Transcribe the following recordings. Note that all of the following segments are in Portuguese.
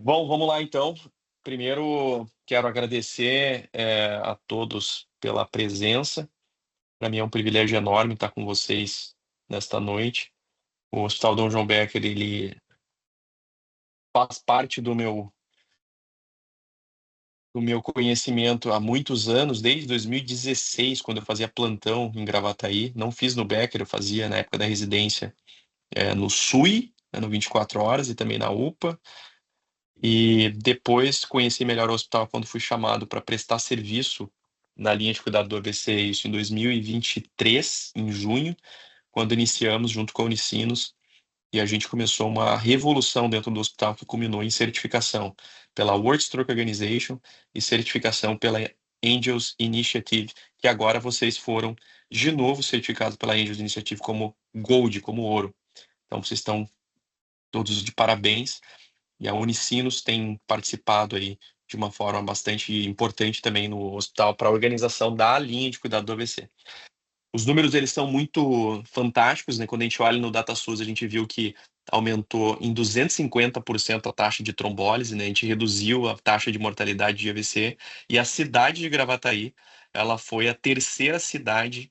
Bom, vamos lá então. Primeiro, quero agradecer a todos pela presença. Para mim é um privilégio enorme estar com vocês nesta noite. O Hospital Dom João Becker, ele faz parte do meu conhecimento há muitos anos, desde 2016, quando eu fazia plantão em Gravataí. Não fiz no Becker, eu fazia na época da residência no SUI, né, no 24 horas, e também na UPA. E depois conheci melhor o hospital quando fui chamado para prestar serviço na linha de cuidado do AVC, isso em 2023, em junho, quando iniciamos junto com a Unicinos, e a gente começou uma revolução dentro do hospital que culminou em certificação pela World Stroke Organization e certificação pela Angels Initiative, que agora vocês foram de novo certificados pela Angels Initiative como Gold, como ouro. Então vocês estão todos de parabéns. E a Unicinos tem participado aí de uma forma bastante importante também no hospital para a organização da linha de cuidado do AVC. Os números eles são muito fantásticos, né? Quando a gente olha no DataSUS, a gente viu que aumentou em 250% a taxa de trombólise, né? A gente reduziu a taxa de mortalidade de AVC, e a cidade de Gravataí, ela foi a terceira cidade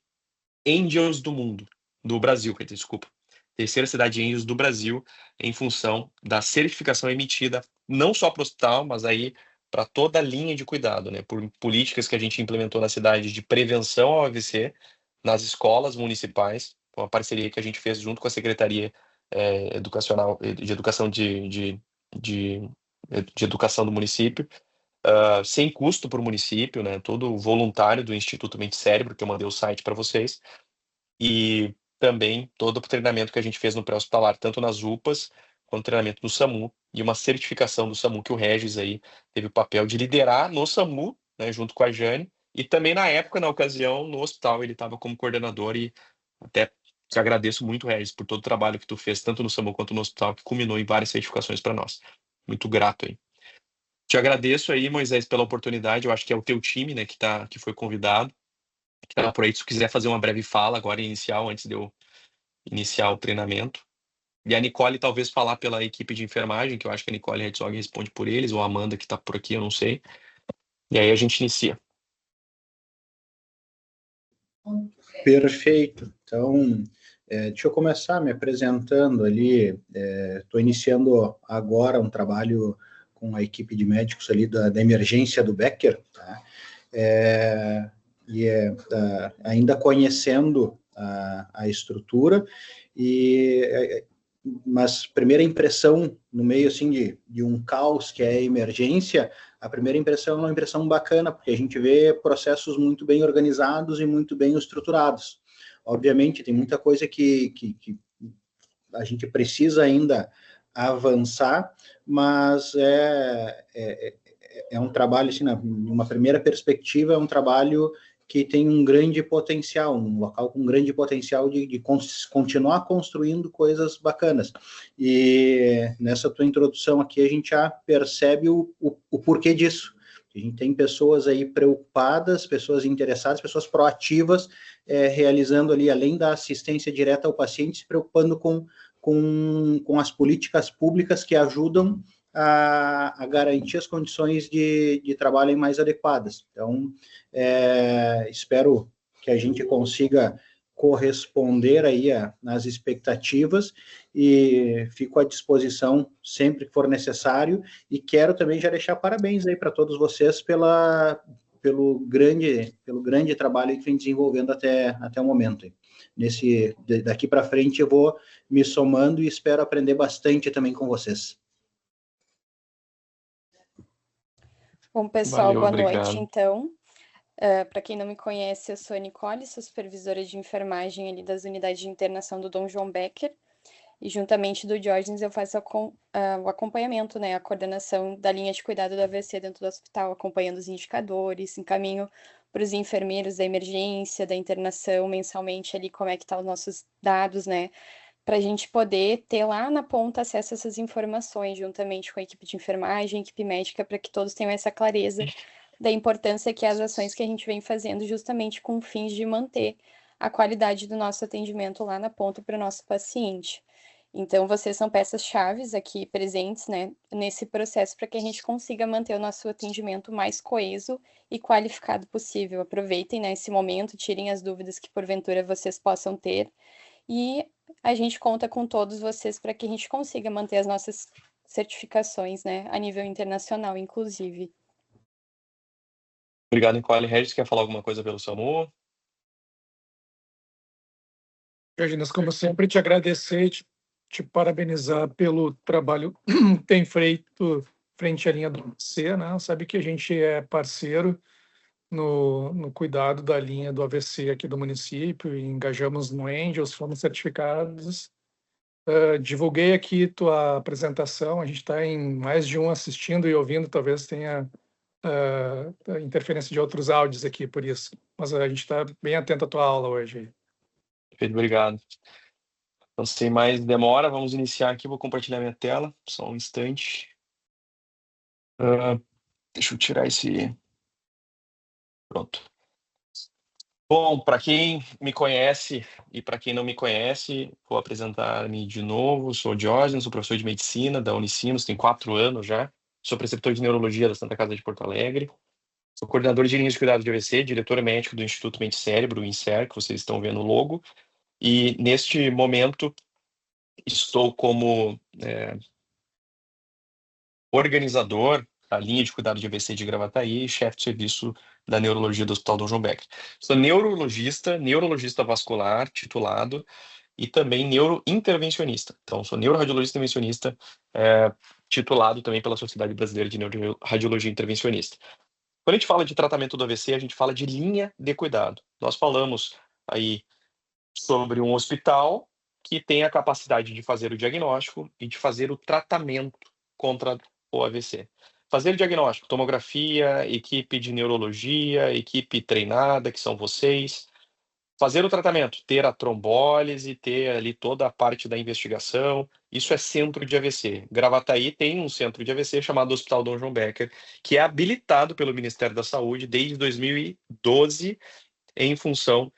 Angels do mundo, do Brasil, desculpa. Terceira cidade Angels do Brasil, em função da certificação emitida não só para o hospital, mas aí para toda a linha de cuidado, né? Por políticas que a gente implementou na cidade de prevenção ao AVC, nas escolas municipais, uma parceria que a gente fez junto com a Secretaria Educacional, de Educação de, de Educação do município, sem custo para o município, né? Todo voluntário do Instituto Mente Cérebro, que eu mandei o site para vocês, e também todo o treinamento que a gente fez no pré-hospitalar, tanto nas UPAs quanto treinamento no SAMU, e uma certificação do SAMU que o Regis aí teve o papel de liderar no SAMU, né, junto com a Jane, e também na época, na ocasião, no hospital, ele estava como coordenador, e até te agradeço muito, Regis, por todo o trabalho que tu fez, tanto no SAMU quanto no hospital, que culminou em várias certificações para nós. Muito grato aí. Te agradeço aí, Moisés, pela oportunidade. Eu acho que é o teu time, né, que foi convidado, que tá por aí. Se tu quiser fazer uma breve fala agora inicial, antes de eu iniciar o treinamento. E a Nicole talvez falar pela equipe de enfermagem, que eu acho que a Nicole Herzog responde por eles, ou a Amanda que está por aqui, eu não sei. E aí a gente inicia. Perfeito. Então, deixa eu começar me apresentando ali. Estou iniciando agora um trabalho com a equipe de médicos ali da emergência do Becker, tá? Ainda conhecendo a estrutura, mas primeira impressão no meio assim de um caos que é a emergência, a primeira impressão é uma impressão bacana, porque a gente vê processos muito bem organizados e muito bem estruturados. Obviamente tem muita coisa que a gente precisa ainda avançar, mas é um trabalho, assim, numa primeira perspectiva, é um trabalho que tem um grande potencial, um local com um grande potencial de continuar construindo coisas bacanas. E nessa tua introdução aqui, a gente já percebe o porquê disso. A gente tem pessoas aí preocupadas, pessoas interessadas, pessoas proativas, realizando ali, além da assistência direta ao paciente, se preocupando com as políticas públicas que ajudam a garantir as condições de trabalho mais adequadas. Então, espero que a gente consiga corresponder aí nas expectativas, e fico à disposição sempre que for necessário, e quero também já deixar parabéns aí para todos vocês pelo grande trabalho que vem desenvolvendo até o momento. Daqui para frente eu vou me somando e espero aprender bastante também com vocês. Bom, pessoal, boa obrigado. noite, então. Para quem não me conhece, eu sou a Nicole, sou supervisora de enfermagem ali das unidades de internação do Dom João Becker, e juntamente do Diógenes eu faço o acompanhamento, né, a coordenação da linha de cuidado do AVC dentro do hospital, acompanhando os indicadores, encaminho para os enfermeiros da emergência, da internação, mensalmente ali como é que tá os nossos dados, né, para a gente poder ter lá na ponta acesso a essas informações, juntamente com a equipe de enfermagem, equipe médica, para que todos tenham essa clareza da importância que as ações que a gente vem fazendo justamente com fins de manter a qualidade do nosso atendimento lá na ponta para o nosso paciente. Então, vocês são peças-chaves aqui presentes, né, nesse processo para que a gente consiga manter o nosso atendimento mais coeso e qualificado possível. Aproveitem, né, esse momento, tirem as dúvidas que porventura vocês possam ter e a gente conta com todos vocês para que a gente consiga manter as nossas certificações, né, a nível internacional, inclusive. Obrigado, Nicole. Regis, quer falar alguma coisa pelo SAMU? Jorginas, como sempre, te agradecer, te parabenizar pelo trabalho que tem feito frente à linha do AVC, né? Sabe que a gente é parceiro no cuidado da linha do AVC aqui do município, engajamos no Angels, fomos certificados. Divulguei aqui tua apresentação, a gente está em mais de um assistindo e ouvindo, talvez tenha interferência de outros áudios aqui, por isso. Mas a gente está bem atento à tua aula hoje. Perfeito, obrigado. Então, sem mais demora, vamos iniciar aqui. Vou compartilhar minha tela, só um instante. Deixa eu tirar esse... Pronto. Bom, para quem me conhece e para quem não me conhece, vou apresentar-me de novo. Sou o Diógenes, sou professor de medicina da Unicinos, tenho 4 anos já. Sou preceptor de neurologia da Santa Casa de Porto Alegre. Sou coordenador de linhas de cuidado de AVC, diretor médico do Instituto Mente Cérebro, o INCER, que vocês estão vendo o logo. E neste momento estou como organizador da linha de cuidado de AVC de Gravataí e chefe de serviço da neurologia do Hospital Dom João Becker. Sou neurologista vascular titulado e também neurointervencionista. Então, sou neuroradiologista intervencionista titulado também pela Sociedade Brasileira de Neuroradiologia Intervencionista. Quando a gente fala de tratamento do AVC, a gente fala de linha de cuidado. Nós falamos aí sobre um hospital que tem a capacidade de fazer o diagnóstico e de fazer o tratamento contra o AVC. Fazer o diagnóstico, tomografia, equipe de neurologia, equipe treinada, que são vocês. Fazer o tratamento, ter a trombólise, ter ali toda a parte da investigação, isso é centro de AVC. Gravataí tem um centro de AVC chamado Hospital Dom João Becker, que é habilitado pelo Ministério da Saúde desde 2012, em função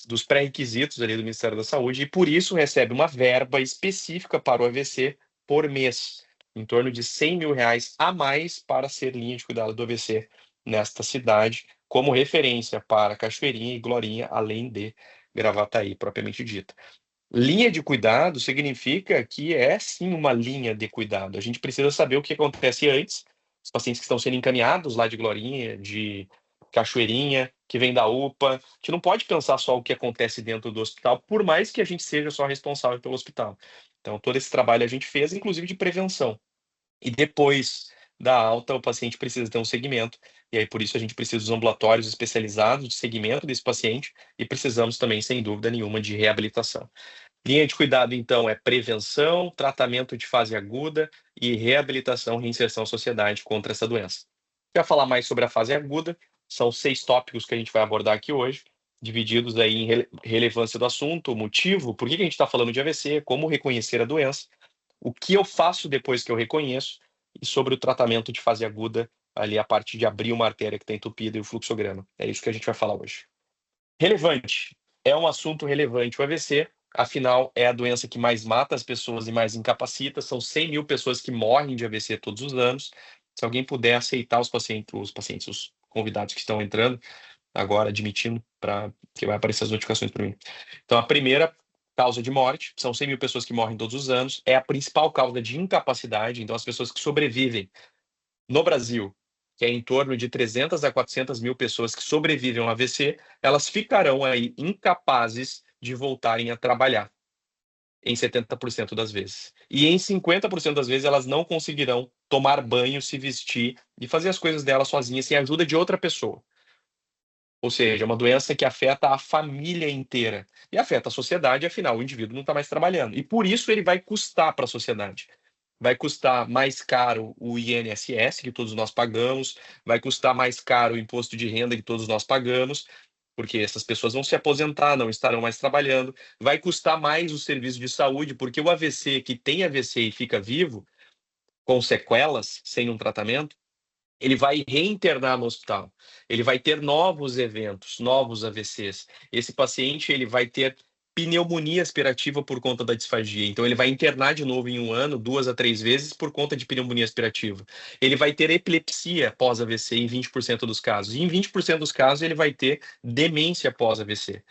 dos pré-requisitos ali do Ministério da Saúde, e por isso recebe uma verba específica para o AVC por mês, em torno de R$100 mil a mais para ser linha de cuidado do AVC nesta cidade, como referência para Cachoeirinha e Glorinha, além de Gravataí, propriamente dita. Linha de cuidado significa que é sim uma linha de cuidado. A gente precisa saber o que acontece antes. Os pacientes que estão sendo encaminhados lá de Glorinha, de Cachoeirinha, que vem da UPA, a gente não pode pensar só o que acontece dentro do hospital, por mais que a gente seja só responsável pelo hospital. Então, todo esse trabalho a gente fez, inclusive de prevenção. E depois da alta, o paciente precisa ter um segmento, e aí por isso a gente precisa dos ambulatórios especializados de segmento desse paciente, e precisamos também, sem dúvida nenhuma, de reabilitação. Linha de cuidado, então, é prevenção, tratamento de fase aguda e reabilitação, reinserção à sociedade contra essa doença. Para falar mais sobre a fase aguda, são 6 tópicos que a gente vai abordar aqui hoje, divididos aí em relevância do assunto, o motivo, por que a gente está falando de AVC, como reconhecer a doença, o que eu faço depois que eu reconheço, e sobre o tratamento de fase aguda, ali a parte de abrir uma artéria que está entupida e o fluxograma. É isso que a gente vai falar hoje. Relevante. É um assunto relevante o AVC, afinal, é a doença que mais mata as pessoas e mais incapacita. São 100 mil pessoas que morrem de AVC todos os anos. Se alguém puder aceitar os convidados que estão entrando agora, admitindo, para que vai aparecer as notificações para mim. Então, a primeira causa de morte, são 100 mil pessoas que morrem todos os anos, é a principal causa de incapacidade. Então, as pessoas que sobrevivem no Brasil, que é em torno de 300 a 400 mil pessoas que sobrevivem ao AVC, elas ficarão aí incapazes de voltarem a trabalhar, em 70% das vezes. E em 50% das vezes elas não conseguirão tomar banho, se vestir e fazer as coisas delas sozinhas sem a ajuda de outra pessoa. Ou seja, é uma doença que afeta a família inteira. E afeta a sociedade, afinal, o indivíduo não está mais trabalhando. E por isso ele vai custar para a sociedade. Vai custar mais caro o INSS, que todos nós pagamos, vai custar mais caro o imposto de renda que todos nós pagamos, porque essas pessoas vão se aposentar, não estarão mais trabalhando, vai custar mais o serviço de saúde, porque o AVC, que tem AVC e fica vivo, com sequelas, sem um tratamento, ele vai reinternar no hospital, ele vai ter novos eventos, novos AVCs. Esse paciente ele vai ter pneumonia aspirativa por conta da disfagia. Então, ele vai internar de novo em um ano, 2 a 3 vezes, por conta de pneumonia aspirativa. Ele vai ter epilepsia pós-AVC em 20% dos casos. E em 20% dos casos, ele vai ter demência pós-AVC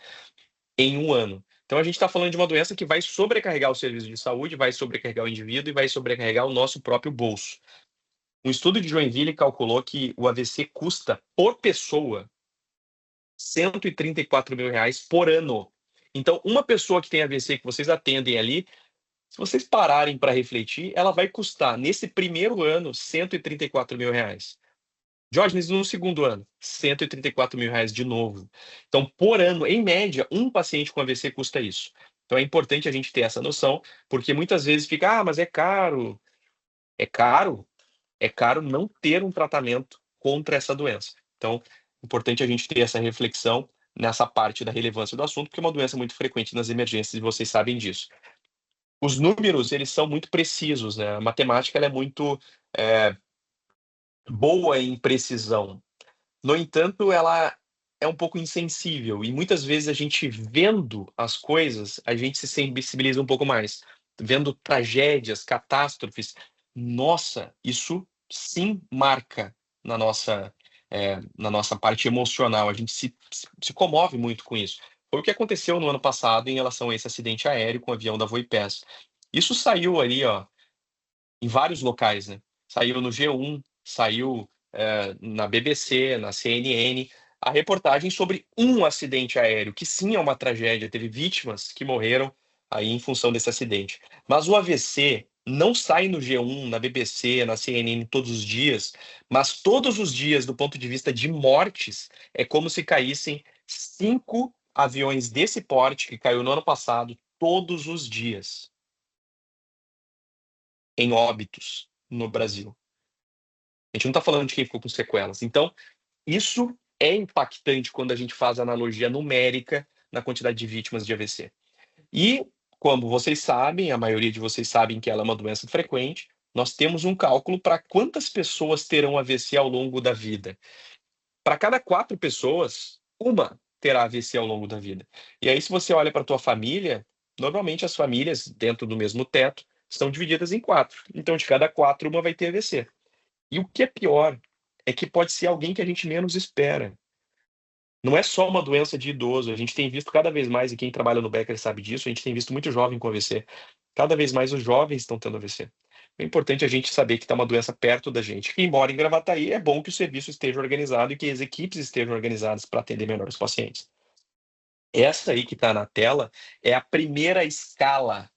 em um ano. Então, a gente está falando de uma doença que vai sobrecarregar o serviço de saúde, vai sobrecarregar o indivíduo e vai sobrecarregar o nosso próprio bolso. Um estudo de Joinville calculou que o AVC custa, por pessoa, R$ 134 mil por ano. Então, uma pessoa que tem AVC que vocês atendem ali, se vocês pararem para refletir, ela vai custar, nesse primeiro ano, R$ 134 mil. Diógenes, no segundo ano, R$ 134 mil de novo. Então, por ano, em média, um paciente com AVC custa isso. Então, é importante a gente ter essa noção, porque muitas vezes fica, mas é caro. É caro? É caro não ter um tratamento contra essa doença. Então, é importante a gente ter essa reflexão nessa parte da relevância do assunto, porque é uma doença muito frequente nas emergências e vocês sabem disso. Os números, eles são muito precisos, né? A matemática ela é muito boa em precisão. No entanto, ela é um pouco insensível e muitas vezes a gente vendo as coisas, a gente se sensibiliza um pouco mais. Vendo tragédias, catástrofes, nossa, isso sim marca na nossa parte emocional. A gente se comove muito com isso. Foi o que aconteceu no ano passado em relação a esse acidente aéreo com o avião da Voipés. Isso saiu ali, ó, em vários locais, né? Saiu no G1, saiu na BBC, na CNN, a reportagem sobre um acidente aéreo, que sim é uma tragédia, teve vítimas que morreram aí em função desse acidente. Mas o AVC não sai no G1, na BBC, na CNN todos os dias, mas todos os dias, do ponto de vista de mortes, é como se caíssem 5 aviões desse porte que caiu no ano passado, todos os dias, em óbitos no Brasil. A gente não está falando de quem ficou com sequelas. Então, isso é impactante quando a gente faz analogia numérica na quantidade de vítimas de AVC. E, como vocês sabem, a maioria de vocês sabem que ela é uma doença frequente, nós temos um cálculo para quantas pessoas terão AVC ao longo da vida. Para cada 4 pessoas, uma terá AVC ao longo da vida. E aí, se você olha para a tua família, normalmente as famílias, dentro do mesmo teto, estão divididas em 4. Então, de cada 4, uma vai ter AVC. E o que é pior é que pode ser alguém que a gente menos espera. Não é só uma doença de idoso. A gente tem visto cada vez mais, e quem trabalha no Becker sabe disso, a gente tem visto muito jovem com AVC. Cada vez mais os jovens estão tendo AVC. É importante a gente saber que está uma doença perto da gente. Quem mora em Gravataí, é bom que o serviço esteja organizado e que as equipes estejam organizadas para atender melhor os pacientes. Essa aí que está na tela é a primeira escala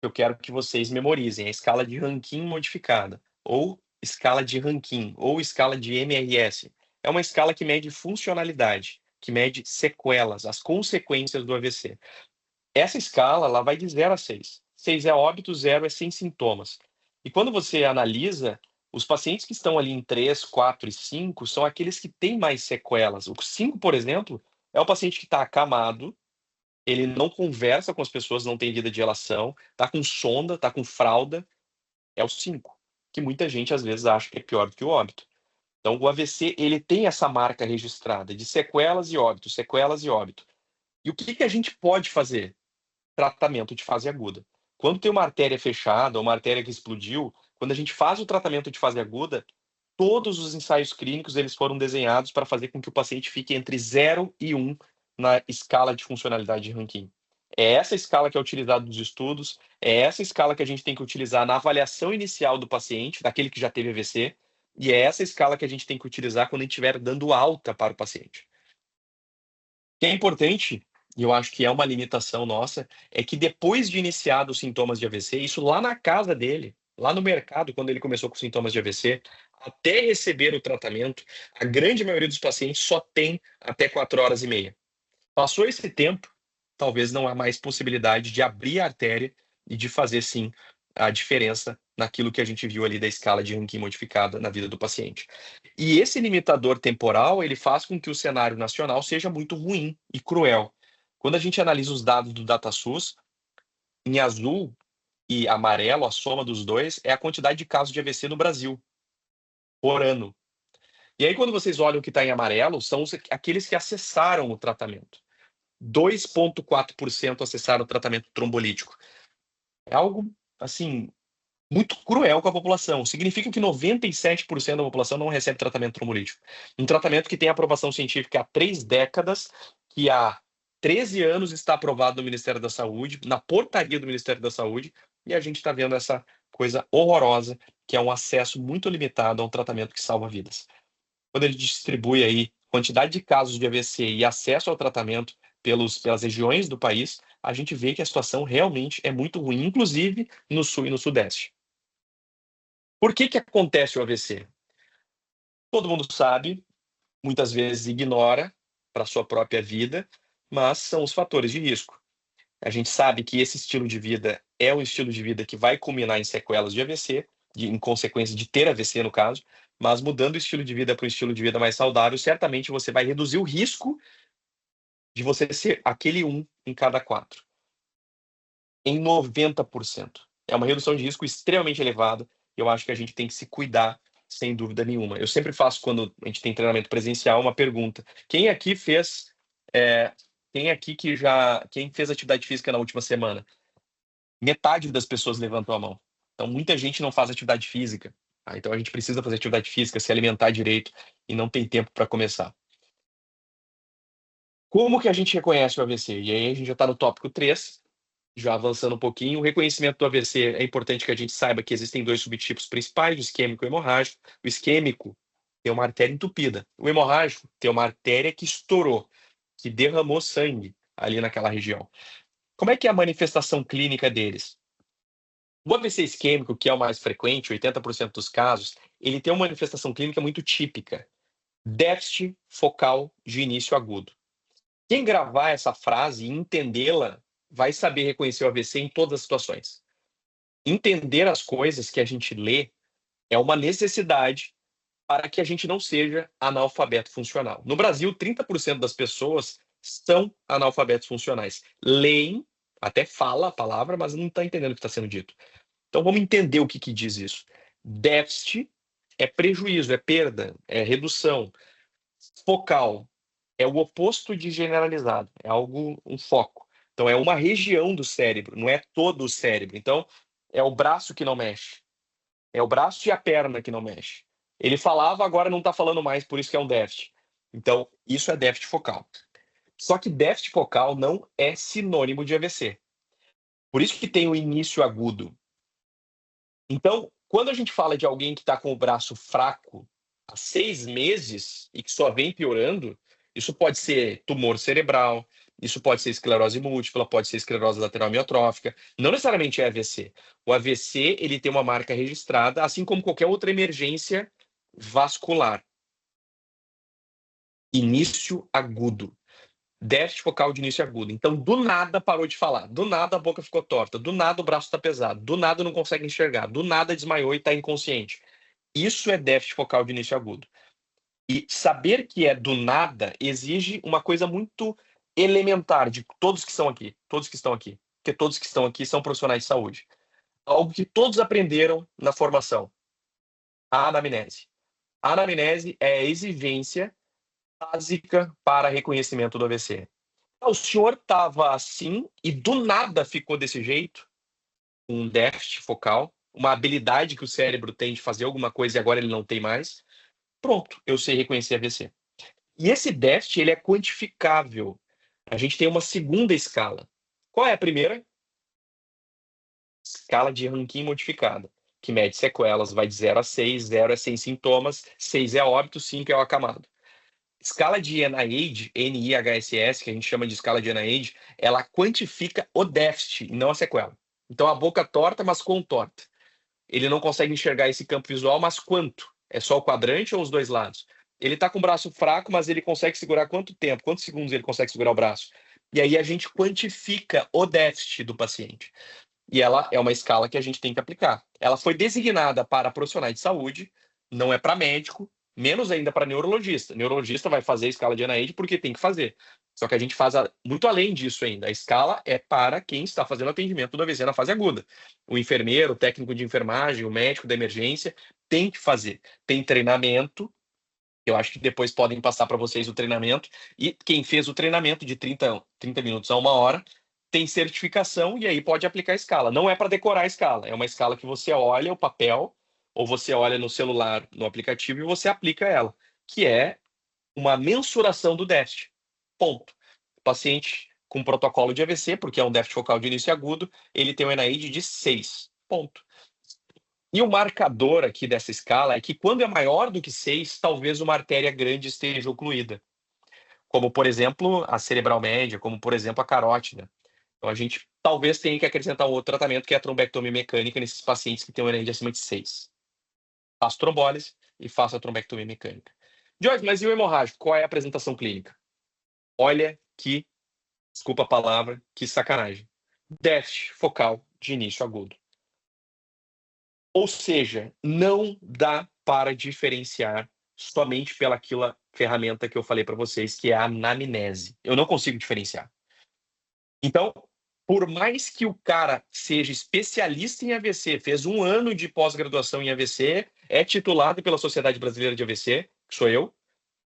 que eu quero que vocês memorizem, a escala de Rankine modificada, ou escala de Rankine, ou escala de MRS. É uma escala que mede funcionalidade, que mede sequelas, as consequências do AVC. Essa escala ela vai de 0 a 6. 6 é óbito, 0 é sem sintomas. E quando você analisa, os pacientes que estão ali em 3, 4 e 5 são aqueles que têm mais sequelas. O 5, por exemplo, é o paciente que está acamado, ele não conversa com as pessoas, não tem vida de relação, está com sonda, está com fralda, é o 5, que muita gente às vezes acha que é pior do que o óbito. Então, o AVC, ele tem essa marca registrada de sequelas e óbito, sequelas e óbito. E o que a gente pode fazer? Tratamento de fase aguda. Quando tem uma artéria fechada, uma artéria que explodiu, quando a gente faz o tratamento de fase aguda, todos os ensaios clínicos eles foram desenhados para fazer com que o paciente fique entre 0 e 1 na escala de funcionalidade de Rankine. É essa escala que é utilizada nos estudos, é essa escala que a gente tem que utilizar na avaliação inicial do paciente, daquele que já teve AVC, e é essa escala que a gente tem que utilizar quando a gente estiver dando alta para o paciente. O que é importante, e eu acho que é uma limitação nossa, é que depois de iniciado os sintomas de AVC, isso lá na casa dele, lá no mercado, quando ele começou com sintomas de AVC, até receber o tratamento, a grande maioria dos pacientes só tem até 4 horas e meia. Passou esse tempo, talvez não há mais possibilidade de abrir a artéria e de fazer, sim, a diferença naquilo que a gente viu ali da escala de Rankine modificada na vida do paciente. E esse limitador temporal, ele faz com que o cenário nacional seja muito ruim e cruel. Quando a gente analisa os dados do DataSUS, em azul e amarelo, a soma dos dois, é a quantidade de casos de AVC no Brasil, por ano. E aí, quando vocês olham o que está em amarelo, são aqueles que acessaram o tratamento. 2,4% acessaram o tratamento trombolítico. É algo, assim, muito cruel com a população. Significa que 97% da população não recebe tratamento trombolítico. Um tratamento que tem aprovação científica há 3 décadas, que há 13 anos está aprovado no Ministério da Saúde, na portaria do Ministério da Saúde, e a gente está vendo essa coisa horrorosa, que é um acesso muito limitado a um tratamento que salva vidas. Quando ele distribui aí quantidade de casos de AVC e acesso ao tratamento pelas regiões do país, a gente vê que a situação realmente é muito ruim, inclusive no Sul e no Sudeste. Por que acontece o AVC? Todo mundo sabe, muitas vezes ignora para sua própria vida, mas são os fatores de risco. A gente sabe que esse estilo de vida é um estilo de vida que vai culminar em sequelas de AVC, em consequência de ter AVC no caso, mas mudando o estilo de vida para um estilo de vida mais saudável, certamente você vai reduzir o risco de você ser aquele 1 em cada 4. Em 90%. É uma redução de risco extremamente elevada. Eu acho que a gente tem que se cuidar, sem dúvida nenhuma. Eu sempre faço, quando a gente tem treinamento presencial, uma pergunta. Quem aqui fez quem fez atividade física na última semana? Metade das pessoas levantou a mão. Então, muita gente não faz atividade física. Tá? Então, a gente precisa fazer atividade física, se alimentar direito, e não tem tempo para começar. Como que a gente reconhece o AVC? E aí a gente já está no tópico 3, já avançando um pouquinho. O reconhecimento do AVC, é importante que a gente saiba que existem 2 subtipos principais, o isquêmico e o hemorrágico. O isquêmico tem uma artéria entupida. O hemorrágico tem uma artéria que estourou, que derramou sangue ali naquela região. Como é que é a manifestação clínica deles? O AVC isquêmico, que é o mais frequente, 80% dos casos, ele tem uma manifestação clínica muito típica. Déficit focal de início agudo. Quem gravar essa frase e entendê-la vai saber reconhecer o AVC em todas as situações. Entender as coisas que a gente lê é uma necessidade para que a gente não seja analfabeto funcional. No Brasil, 30% das pessoas são analfabetos funcionais. Leem, até fala a palavra, mas não está entendendo o que está sendo dito. Então vamos entender o que diz isso. Déficit é prejuízo, é perda, é redução. Focal é o oposto de generalizado, é um foco. Então é uma região do cérebro, não é todo o cérebro. Então é o braço que não mexe. É o braço e a perna que não mexe. Ele falava, agora não está falando mais, por isso que é um déficit. Então, isso é déficit focal. Só que déficit focal não é sinônimo de AVC. Por isso que tem o início agudo. Então, quando a gente fala de alguém que está com o braço fraco há 6 meses e que só vem piorando, isso pode ser tumor cerebral, isso pode ser esclerose múltipla, pode ser esclerose lateral amiotrófica, não necessariamente é AVC. O AVC, ele tem uma marca registrada, assim como qualquer outra emergência vascular. Início agudo. Déficit focal de início agudo. Então, do nada parou de falar, do nada a boca ficou torta, do nada o braço está pesado, do nada não consegue enxergar, do nada desmaiou e está inconsciente. Isso é déficit focal de início agudo. E saber que é do nada exige uma coisa muito elementar de todos que estão aqui, porque todos que estão aqui são profissionais de saúde. Algo que todos aprenderam na formação: a anamnese. A anamnese é a exigência básica para reconhecimento do AVC. O senhor estava assim e do nada ficou desse jeito, um déficit focal, uma habilidade que o cérebro tem de fazer alguma coisa e agora ele não tem mais. Pronto, eu sei reconhecer AVC. E esse déficit, ele é quantificável. A gente tem uma segunda escala. Qual é a primeira? Escala de Rankin modificada, que mede sequelas, vai de 0 a 6, 0 é sem sintomas, 6 é óbito, 5 é o acamado. Escala de NIH, NIHSS, que a gente chama de escala de NIH, ela quantifica o déficit e não a sequela. Então, a boca torta, mas com torta. Ele não consegue enxergar esse campo visual, mas quanto? É só o quadrante ou os 2 lados? Ele está com o braço fraco, mas ele consegue segurar quanto tempo? Quantos segundos ele consegue segurar o braço? E aí a gente quantifica o déficit do paciente. E ela é uma escala que a gente tem que aplicar. Ela foi designada para profissionais de saúde, não é para médico, menos ainda para neurologista. Neurologista vai fazer a escala de NIH porque tem que fazer. Só que a gente faz muito além disso ainda. A escala é para quem está fazendo atendimento do AVC na fase aguda. O enfermeiro, o técnico de enfermagem, o médico da emergência tem que fazer. Tem treinamento Eu acho que depois podem passar para vocês o treinamento. E quem fez o treinamento de 30 minutos a 1 hora tem certificação e aí pode aplicar a escala. Não é para decorar a escala, é uma escala que você olha o papel ou você olha no celular, no aplicativo e você aplica ela, que é uma mensuração do déficit. Ponto. O paciente com protocolo de AVC, porque é um déficit focal de início agudo, ele tem um NID de 6. Ponto. E o marcador aqui dessa escala é que quando é maior do que 6, talvez uma artéria grande esteja ocluída. Como, por exemplo, a cerebral média, como, por exemplo, a carótida. Então, a gente talvez tenha que acrescentar um outro tratamento, que é a trombectomia mecânica nesses pacientes que têm um NID acima de 6. Faço trombólise e faço a trombectomia mecânica. Jorge, mas e o hemorrágico? Qual é a apresentação clínica? Olha que, desculpa a palavra, que sacanagem. Déficit focal de início agudo. Ou seja, não dá para diferenciar somente pelaquela ferramenta que eu falei para vocês, que é a anamnese. Eu não consigo diferenciar. Então, por mais que o cara seja especialista em AVC, fez 1 ano de pós-graduação em AVC, é titulado pela Sociedade Brasileira de AVC, que sou eu,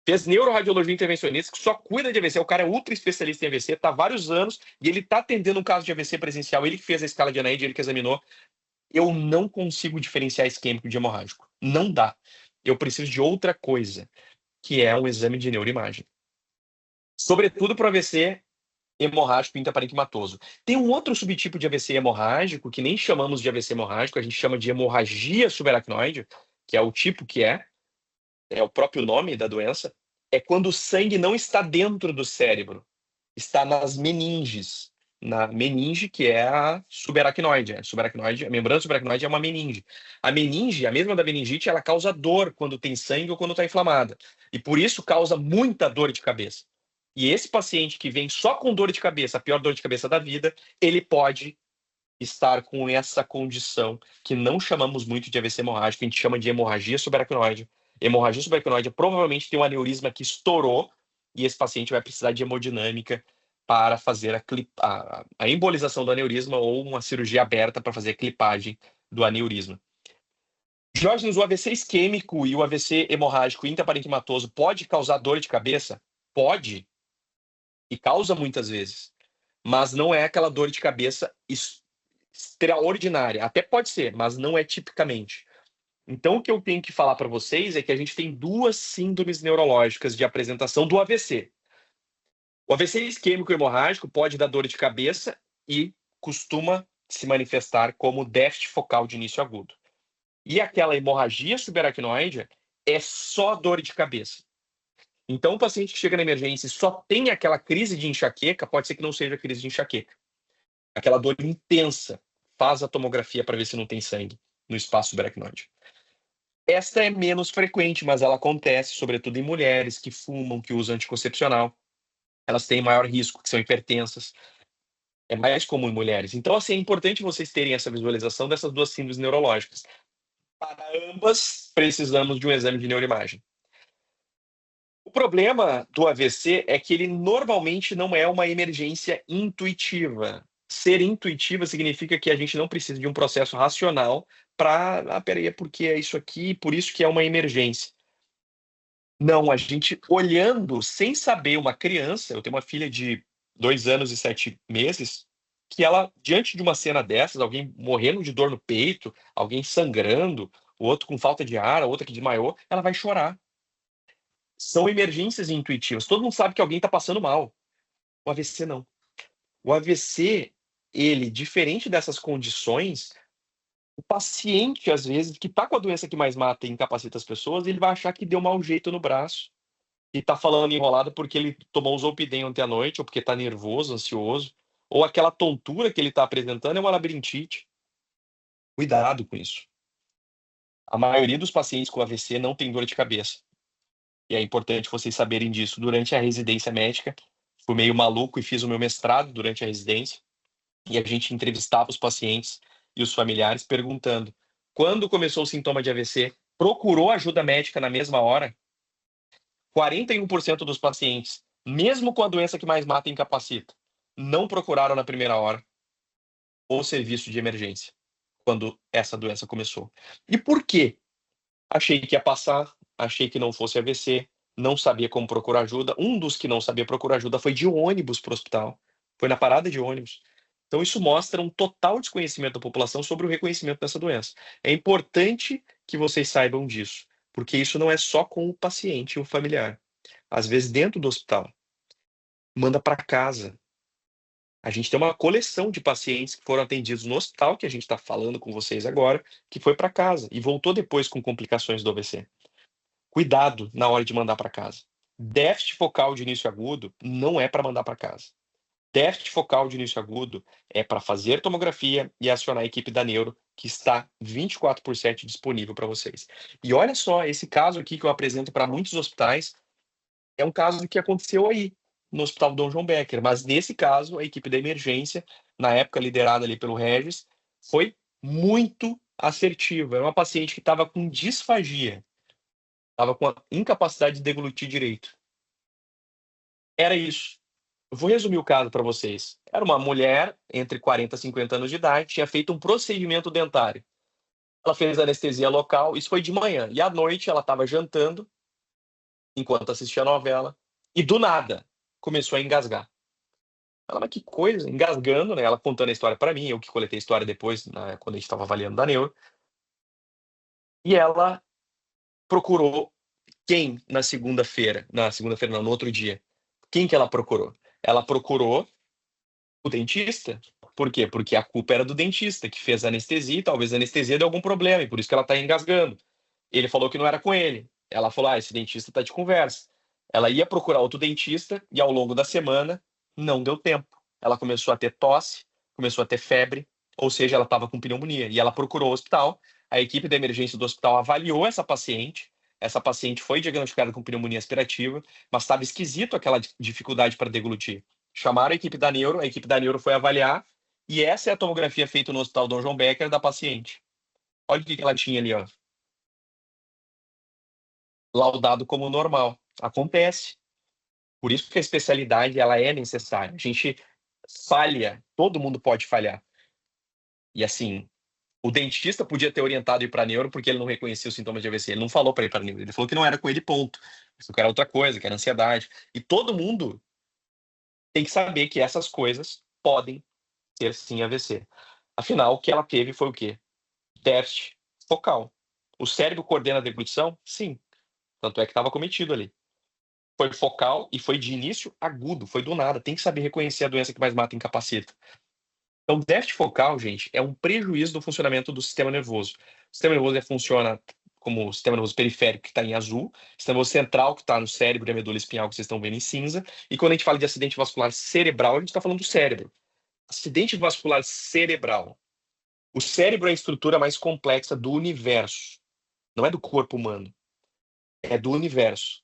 fez neuroradiologia intervencionista, que só cuida de AVC, o cara é ultra especialista em AVC, está há vários anos, e ele está atendendo um caso de AVC presencial, ele que fez a escala de ANAID, ele que examinou. Eu não consigo diferenciar isquêmico de hemorrágico. Não dá. Eu preciso de outra coisa, que é um exame de neuroimagem. Sobretudo para o AVC hemorrágico intraparenquimatoso. Tem um outro subtipo de AVC hemorrágico, que nem chamamos de AVC hemorrágico, a gente chama de hemorragia subaracnoide, que é o tipo que é o próprio nome da doença, é quando o sangue não está dentro do cérebro, está nas meninges. Na meninge, que é a subaracnoide. A membrana subaracnoide é uma meninge. A meninge, a mesma da meningite, ela causa dor quando tem sangue ou quando está inflamada. E por isso causa muita dor de cabeça. E esse paciente que vem só com dor de cabeça, a pior dor de cabeça da vida, ele pode estar com essa condição que não chamamos muito de AVC hemorrágico, a gente chama de hemorragia subaracnoide. Hemorragia subaracnoide provavelmente tem um aneurisma que estourou e esse paciente vai precisar de hemodinâmica para fazer a embolização do aneurisma ou uma cirurgia aberta para fazer a clipagem do aneurisma. Jorge, o AVC isquêmico e o AVC hemorrágico intraparenquimatoso pode causar dor de cabeça? Pode. E causa muitas vezes. Mas não é aquela dor de cabeça extraordinária. Até pode ser, mas não é tipicamente. Então, o que eu tenho que falar para vocês é que a gente tem 2 síndromes neurológicas de apresentação do AVC. O AVC isquêmico hemorrágico pode dar dor de cabeça e costuma se manifestar como déficit focal de início agudo. E aquela hemorragia subaracnoide é só dor de cabeça. Então, o paciente que chega na emergência e só tem aquela crise de enxaqueca, pode ser que não seja crise de enxaqueca. Aquela dor intensa. Faz a tomografia para ver se não tem sangue no espaço subaracnoide. Esta é menos frequente, mas ela acontece, sobretudo em mulheres que fumam, que usam anticoncepcional. Elas têm maior risco, que são hipertensas. É mais comum em mulheres. Então, assim, é importante vocês terem essa visualização dessas 2 síndromes neurológicas. Para ambas, precisamos de um exame de neuroimagem. O problema do AVC é que ele normalmente não é uma emergência intuitiva. Ser intuitiva significa que a gente não precisa de um processo racional para, peraí, é porque é isso aqui, por isso que é uma emergência. Não, a gente olhando, sem saber, uma criança, eu tenho uma filha de 2 anos e 7 meses, que ela, diante de uma cena dessas, alguém morrendo de dor no peito, alguém sangrando, o outro com falta de ar, a outra que desmaiou, ela vai chorar. São emergências intuitivas. Todo mundo sabe que alguém está passando mal. O AVC não. O AVC, ele, diferente dessas condições, o paciente, às vezes, que está com a doença que mais mata e incapacita as pessoas, ele vai achar que deu mau jeito no braço. E está falando enrolado porque ele tomou um Zolpidem ontem à noite, ou porque está nervoso, ansioso, ou aquela tontura que ele está apresentando é uma labirintite. Cuidado com isso. A maioria dos pacientes com AVC não tem dor de cabeça. E é importante vocês saberem disso. Durante a residência médica, fui meio maluco e fiz o meu mestrado durante a residência. E a gente entrevistava os pacientes e os familiares perguntando: quando começou o sintoma de AVC, procurou ajuda médica na mesma hora? 41% dos pacientes, mesmo com a doença que mais mata e incapacita, não procuraram na primeira hora o serviço de emergência quando essa doença começou. E por quê? Achei que ia passar, achei que não fosse AVC, não sabia como procurar ajuda. Um dos que não sabia procurar ajuda foi de ônibus para o hospital. Foi na parada de ônibus. Então, isso mostra um total desconhecimento da população sobre o reconhecimento dessa doença. É importante que vocês saibam disso, porque isso não é só com o paciente e o familiar. Às vezes, dentro do hospital, manda para casa. A gente tem uma coleção de pacientes que foram atendidos no hospital, que a gente está falando com vocês agora, que foi para casa e voltou depois com complicações do AVC. Cuidado na hora de mandar para casa. Déficit focal de início agudo não é para mandar para casa. Déficit focal de início agudo é para fazer tomografia e acionar a equipe da neuro, que está 24% disponível para vocês. E olha só, esse caso aqui que eu apresento para muitos hospitais é um caso que aconteceu aí, no Hospital Dom João Becker. Mas nesse caso, a equipe da emergência, na época liderada ali pelo Regis, foi muito assertiva. Era uma paciente que estava com disfagia, estava com a incapacidade de deglutir direito. Era isso. Eu vou resumir o caso para vocês. Era uma mulher entre 40 e 50 anos de idade, tinha feito um procedimento dentário. Ela fez anestesia local, isso foi de manhã. E à noite ela estava jantando, enquanto assistia a novela, e do nada começou a engasgar. Ela, mas que coisa, engasgando, né? Ela contando a história para mim, eu que coletei a história depois, né, quando a gente estava avaliando da neuro. E ela procurou quem na segunda-feira? Na segunda-feira não, no outro dia. Quem que ela procurou? Ela procurou o dentista. Por quê? Porque a culpa era do dentista, que fez a anestesia e talvez a anestesia deu algum problema, e por isso que ela está engasgando. Ele falou que não era com ele. Ela falou, esse dentista está de conversa. Ela ia procurar outro dentista e ao longo da semana não deu tempo. Ela começou a ter tosse, começou a ter febre, ou seja, ela estava com pneumonia. E ela procurou o hospital, a equipe da emergência do hospital avaliou essa paciente foi diagnosticada com pneumonia aspirativa, mas estava esquisito aquela dificuldade para deglutir. Chamaram a equipe da neuro foi avaliar, e essa é a tomografia feita no Hospital Dom João Becker da paciente. Olha o que ela tinha ali, ó. Laudado como normal. Acontece. Por isso que a especialidade ela é necessária. A gente falha, todo mundo pode falhar. E assim, o dentista podia ter orientado ir para neuro porque ele não reconhecia os sintomas de AVC. Ele não falou para ir para neuro. Ele falou que não era com ele, ponto. Isso que era outra coisa, que era ansiedade. E todo mundo tem que saber que essas coisas podem ter sim AVC. Afinal, o que ela teve foi o quê? Déficit focal. O cérebro coordena a deglutição? Sim. Tanto é que estava cometido ali. Foi focal e foi de início agudo, foi do nada. Tem que saber reconhecer a doença que mais mata e incapacita. Então, déficit focal, gente, é um prejuízo do funcionamento do sistema nervoso. O sistema nervoso funciona como o sistema nervoso periférico, que está em azul, o sistema nervoso central, que está no cérebro e a medula espinhal, que vocês estão vendo em cinza. E quando a gente fala de acidente vascular cerebral, a gente está falando do cérebro. Acidente vascular cerebral. O cérebro é a estrutura mais complexa do universo. Não é do corpo humano. É do universo.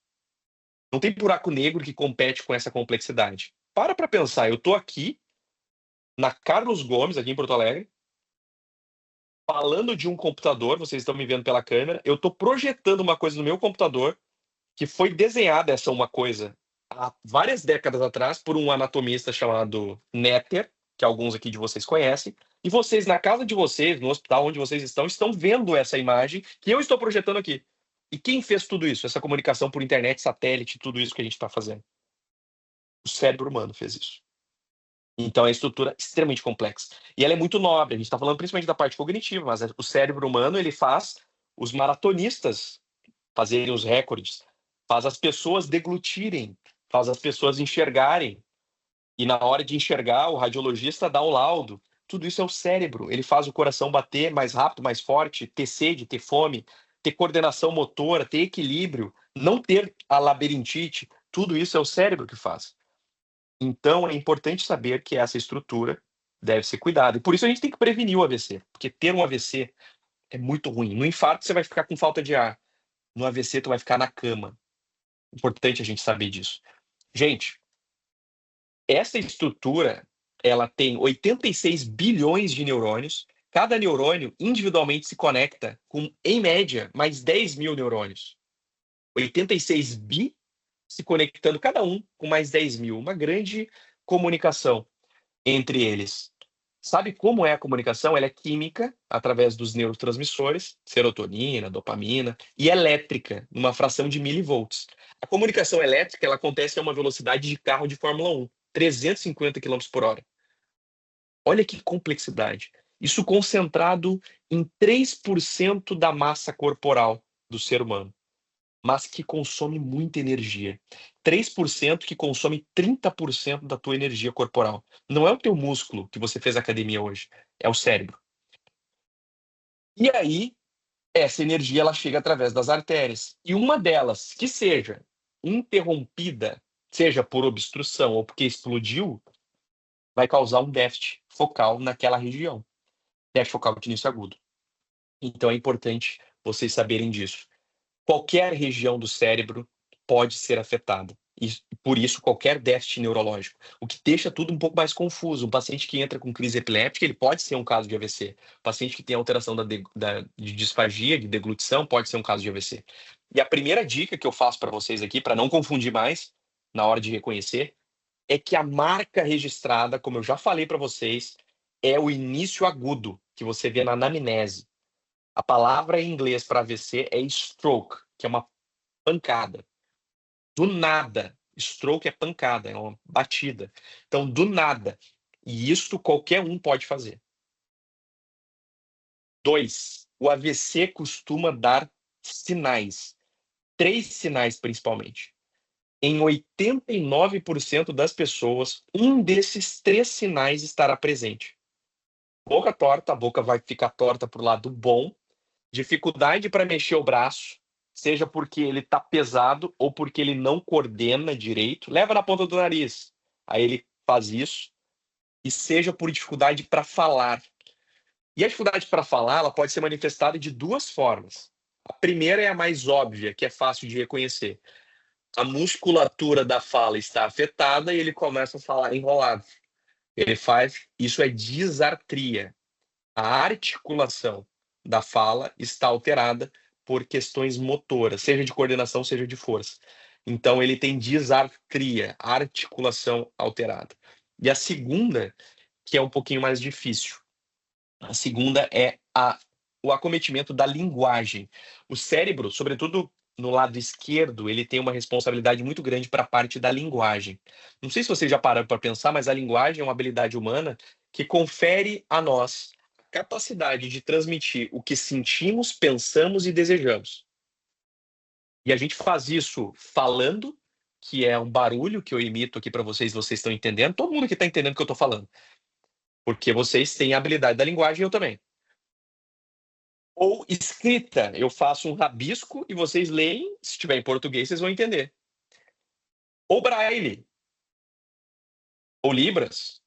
Não tem buraco negro que compete com essa complexidade. Para pensar, eu estou aqui, na Carlos Gomes, aqui em Porto Alegre, falando de um computador, vocês estão me vendo pela câmera, eu estou projetando uma coisa no meu computador que foi desenhada essa uma coisa há várias décadas atrás por um anatomista chamado Netter, que alguns aqui de vocês conhecem, e vocês, na casa de vocês, no hospital onde vocês estão vendo essa imagem que eu estou projetando aqui. E quem fez tudo isso? Essa comunicação por internet, satélite, tudo isso que a gente está fazendo? O cérebro humano fez isso. Então é uma estrutura extremamente complexa. E ela é muito nobre. A gente está falando principalmente da parte cognitiva, mas o cérebro humano ele faz os maratonistas fazerem os recordes, faz as pessoas deglutirem, faz as pessoas enxergarem. E na hora de enxergar, o radiologista dá o laudo. Tudo isso é o cérebro. Ele faz o coração bater mais rápido, mais forte, ter sede, ter fome, ter coordenação motora, ter equilíbrio, não ter a labirintite. Tudo isso é o cérebro que faz. Então, é importante saber que essa estrutura deve ser cuidada. E por isso a gente tem que prevenir o AVC, porque ter um AVC é muito ruim. No infarto, você vai ficar com falta de ar. No AVC, tu vai ficar na cama. Importante a gente saber disso. Gente, essa estrutura, ela tem 86 bilhões de neurônios. Cada neurônio individualmente se conecta com, em média, mais 10 mil neurônios. 86 bi se conectando, cada um com mais 10 mil. Uma grande comunicação entre eles. Sabe como é a comunicação? Ela é química, através dos neurotransmissores, serotonina, dopamina, e elétrica, numa fração de milivolts. A comunicação elétrica ela acontece a uma velocidade de carro de Fórmula 1, 350 km por hora. Olha que complexidade. Isso concentrado em 3% da massa corporal do ser humano, mas que consome muita energia. 3% que consome 30% da tua energia corporal. Não é o teu músculo que você fez academia hoje, é o cérebro. E aí, essa energia ela chega através das artérias. E uma delas, que seja interrompida, seja por obstrução ou porque explodiu, vai causar um déficit focal naquela região. Déficit focal de início agudo. Então é importante vocês saberem disso. Qualquer região do cérebro pode ser afetada. E por isso, qualquer déficit neurológico. O que deixa tudo um pouco mais confuso. Um paciente que entra com crise epiléptica, ele pode ser um caso de AVC. O paciente que tem alteração de disfagia, de deglutição, pode ser um caso de AVC. E a primeira dica que eu faço para vocês aqui, para não confundir mais, na hora de reconhecer, é que a marca registrada, como eu já falei para vocês, é o início agudo, que você vê na anamnese. A palavra em inglês para AVC é stroke, que é uma pancada. Do nada. Stroke é pancada, é uma batida. Então, do nada. E isso qualquer um pode fazer. 2. O AVC costuma dar sinais. 3 sinais, principalmente. Em 89% das pessoas, um desses 3 sinais estará presente. Boca torta, a boca vai ficar torta para o lado bom. Dificuldade para mexer o braço, seja porque ele está pesado ou porque ele não coordena direito. Leva na ponta do nariz. Aí ele faz isso. E seja por dificuldade para falar. E a dificuldade para falar, ela pode ser manifestada de 2 formas. A primeira é a mais óbvia, que é fácil de reconhecer. A musculatura da fala está afetada e ele começa a falar enrolado. Ele faz, isso é disartria. A articulação da fala está alterada por questões motoras, seja de coordenação, seja de força. Então ele tem disartria, articulação alterada. E a segunda, que é um pouquinho mais difícil. A segunda é o acometimento da linguagem. O cérebro, sobretudo no lado esquerdo, ele tem uma responsabilidade muito grande para a parte da linguagem. Não sei se vocês já pararam para pensar, mas a linguagem é uma habilidade humana que confere a nós a capacidade de transmitir o que sentimos, pensamos e desejamos. E a gente faz isso falando, que é um barulho que eu imito aqui para vocês, vocês estão entendendo. Todo mundo que está entendendo o que eu estou falando. Porque vocês têm a habilidade da linguagem e eu também. Ou escrita, eu faço um rabisco e vocês leem, se tiver em português, vocês vão entender. Ou braille, ou libras,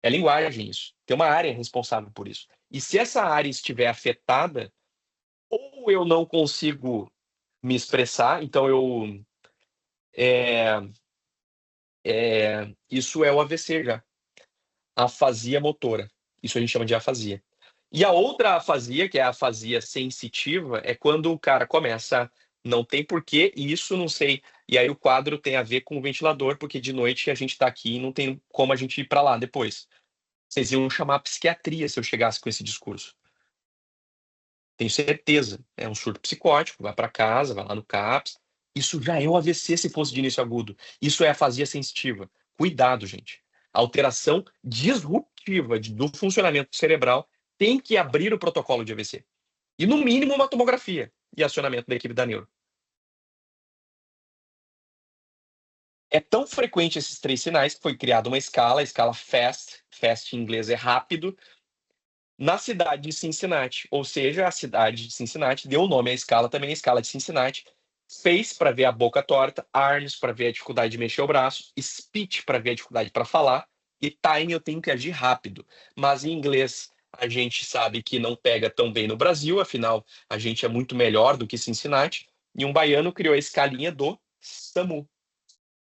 é linguagem isso. Tem uma área responsável por isso. E se essa área estiver afetada, ou eu não consigo me expressar, então isso é o AVC já. Afasia motora. Isso a gente chama de afasia. E a outra afasia, que é a afasia sensitiva, é quando o cara começa, não tem porquê, e isso não sei. E aí o quadro tem a ver com o ventilador, porque de noite a gente está aqui e não tem como a gente ir para lá depois. Vocês iam chamar a psiquiatria se eu chegasse com esse discurso. Tenho certeza. É um surto psicótico, vai para casa, vai lá no CAPS. Isso já é o AVC se fosse de início agudo. Isso é afasia sensitiva. Cuidado, gente. Alteração disruptiva do funcionamento cerebral tem que abrir o protocolo de AVC. E, no mínimo, uma tomografia e acionamento da equipe da neuro. É tão frequente esses 3 sinais que foi criada uma escala, a escala FAST, FAST em inglês é rápido, na cidade de Cincinnati. Ou seja, a cidade de Cincinnati deu o nome à escala também, a escala de Cincinnati. Face para ver a boca torta, arms para ver a dificuldade de mexer o braço, speech para ver a dificuldade para falar, e time eu tenho que agir rápido. Mas em inglês a gente sabe que não pega tão bem no Brasil, afinal a gente é muito melhor do que Cincinnati, e um baiano criou a escalinha do SAMU.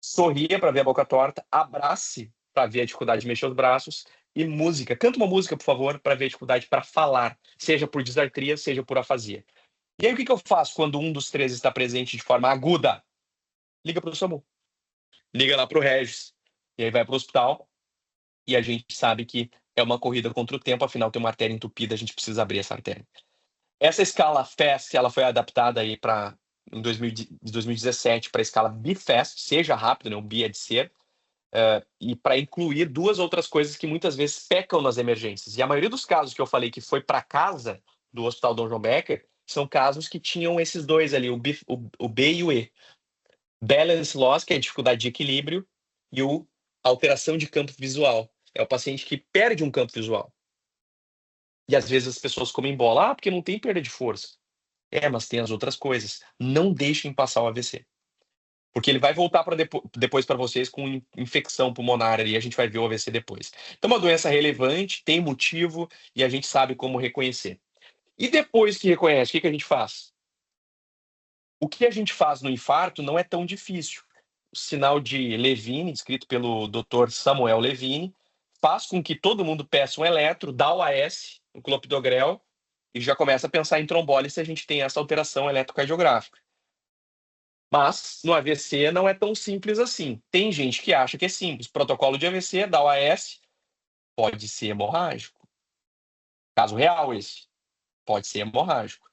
Sorria para ver a boca torta, abrace para ver a dificuldade de mexer os braços, e música. Canta uma música, por favor, para ver a dificuldade para falar, seja por disartria, seja por afasia. E aí o que eu faço quando um dos 3 está presente de forma aguda? Liga para o SAMU. Liga lá para o Regis. E aí vai para o hospital. E a gente sabe que é uma corrida contra o tempo, afinal tem uma artéria entupida, a gente precisa abrir essa artéria. Essa escala FAST, ela foi adaptada aí em 2017 para a escala BFAST, seja rápido, né? O B é de ser, e para incluir duas outras coisas que muitas vezes pecam nas emergências. E a maioria dos casos que eu falei que foi para casa do Hospital Dom João Becker são casos que tinham esses dois ali, o B e o E. Balance loss, que é a dificuldade de equilíbrio, e alteração de campo visual. É o paciente que perde um campo visual. E às vezes as pessoas comem bola, porque não tem perda de força. Mas tem as outras coisas. Não deixem passar o AVC. Porque ele vai voltar depois para vocês com infecção pulmonar e a gente vai ver o AVC depois. Então, uma doença relevante, tem motivo e a gente sabe como reconhecer. E depois que reconhece, o que a gente faz? O que a gente faz no infarto não é tão difícil. O sinal de Levine, descrito pelo Dr. Samuel Levine, faz com que todo mundo peça um eletro, dá o AS, o clopidogrel, e já começa a pensar em trombólise se a gente tem essa alteração eletrocardiográfica. Mas no AVC não é tão simples assim. Tem gente que acha que é simples. Protocolo de AVC, dá o AS, pode ser hemorrágico. Caso real esse. Pode ser hemorrágico.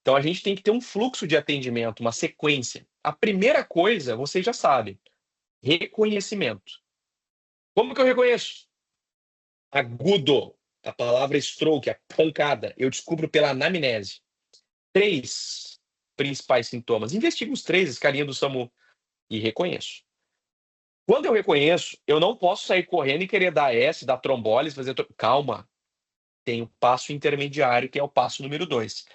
Então a gente tem que ter um fluxo de atendimento, uma sequência. A primeira coisa, vocês já sabem, reconhecimento. Como que eu reconheço? Agudo. A palavra stroke, a pancada, eu descubro pela anamnese. 3 principais sintomas. Investigo os 3, escalinha do SAMU, e reconheço. Quando eu reconheço, eu não posso sair correndo e querer dar S, dar trombólise, fazer... Calma. Tem o passo intermediário, que é o passo número 2.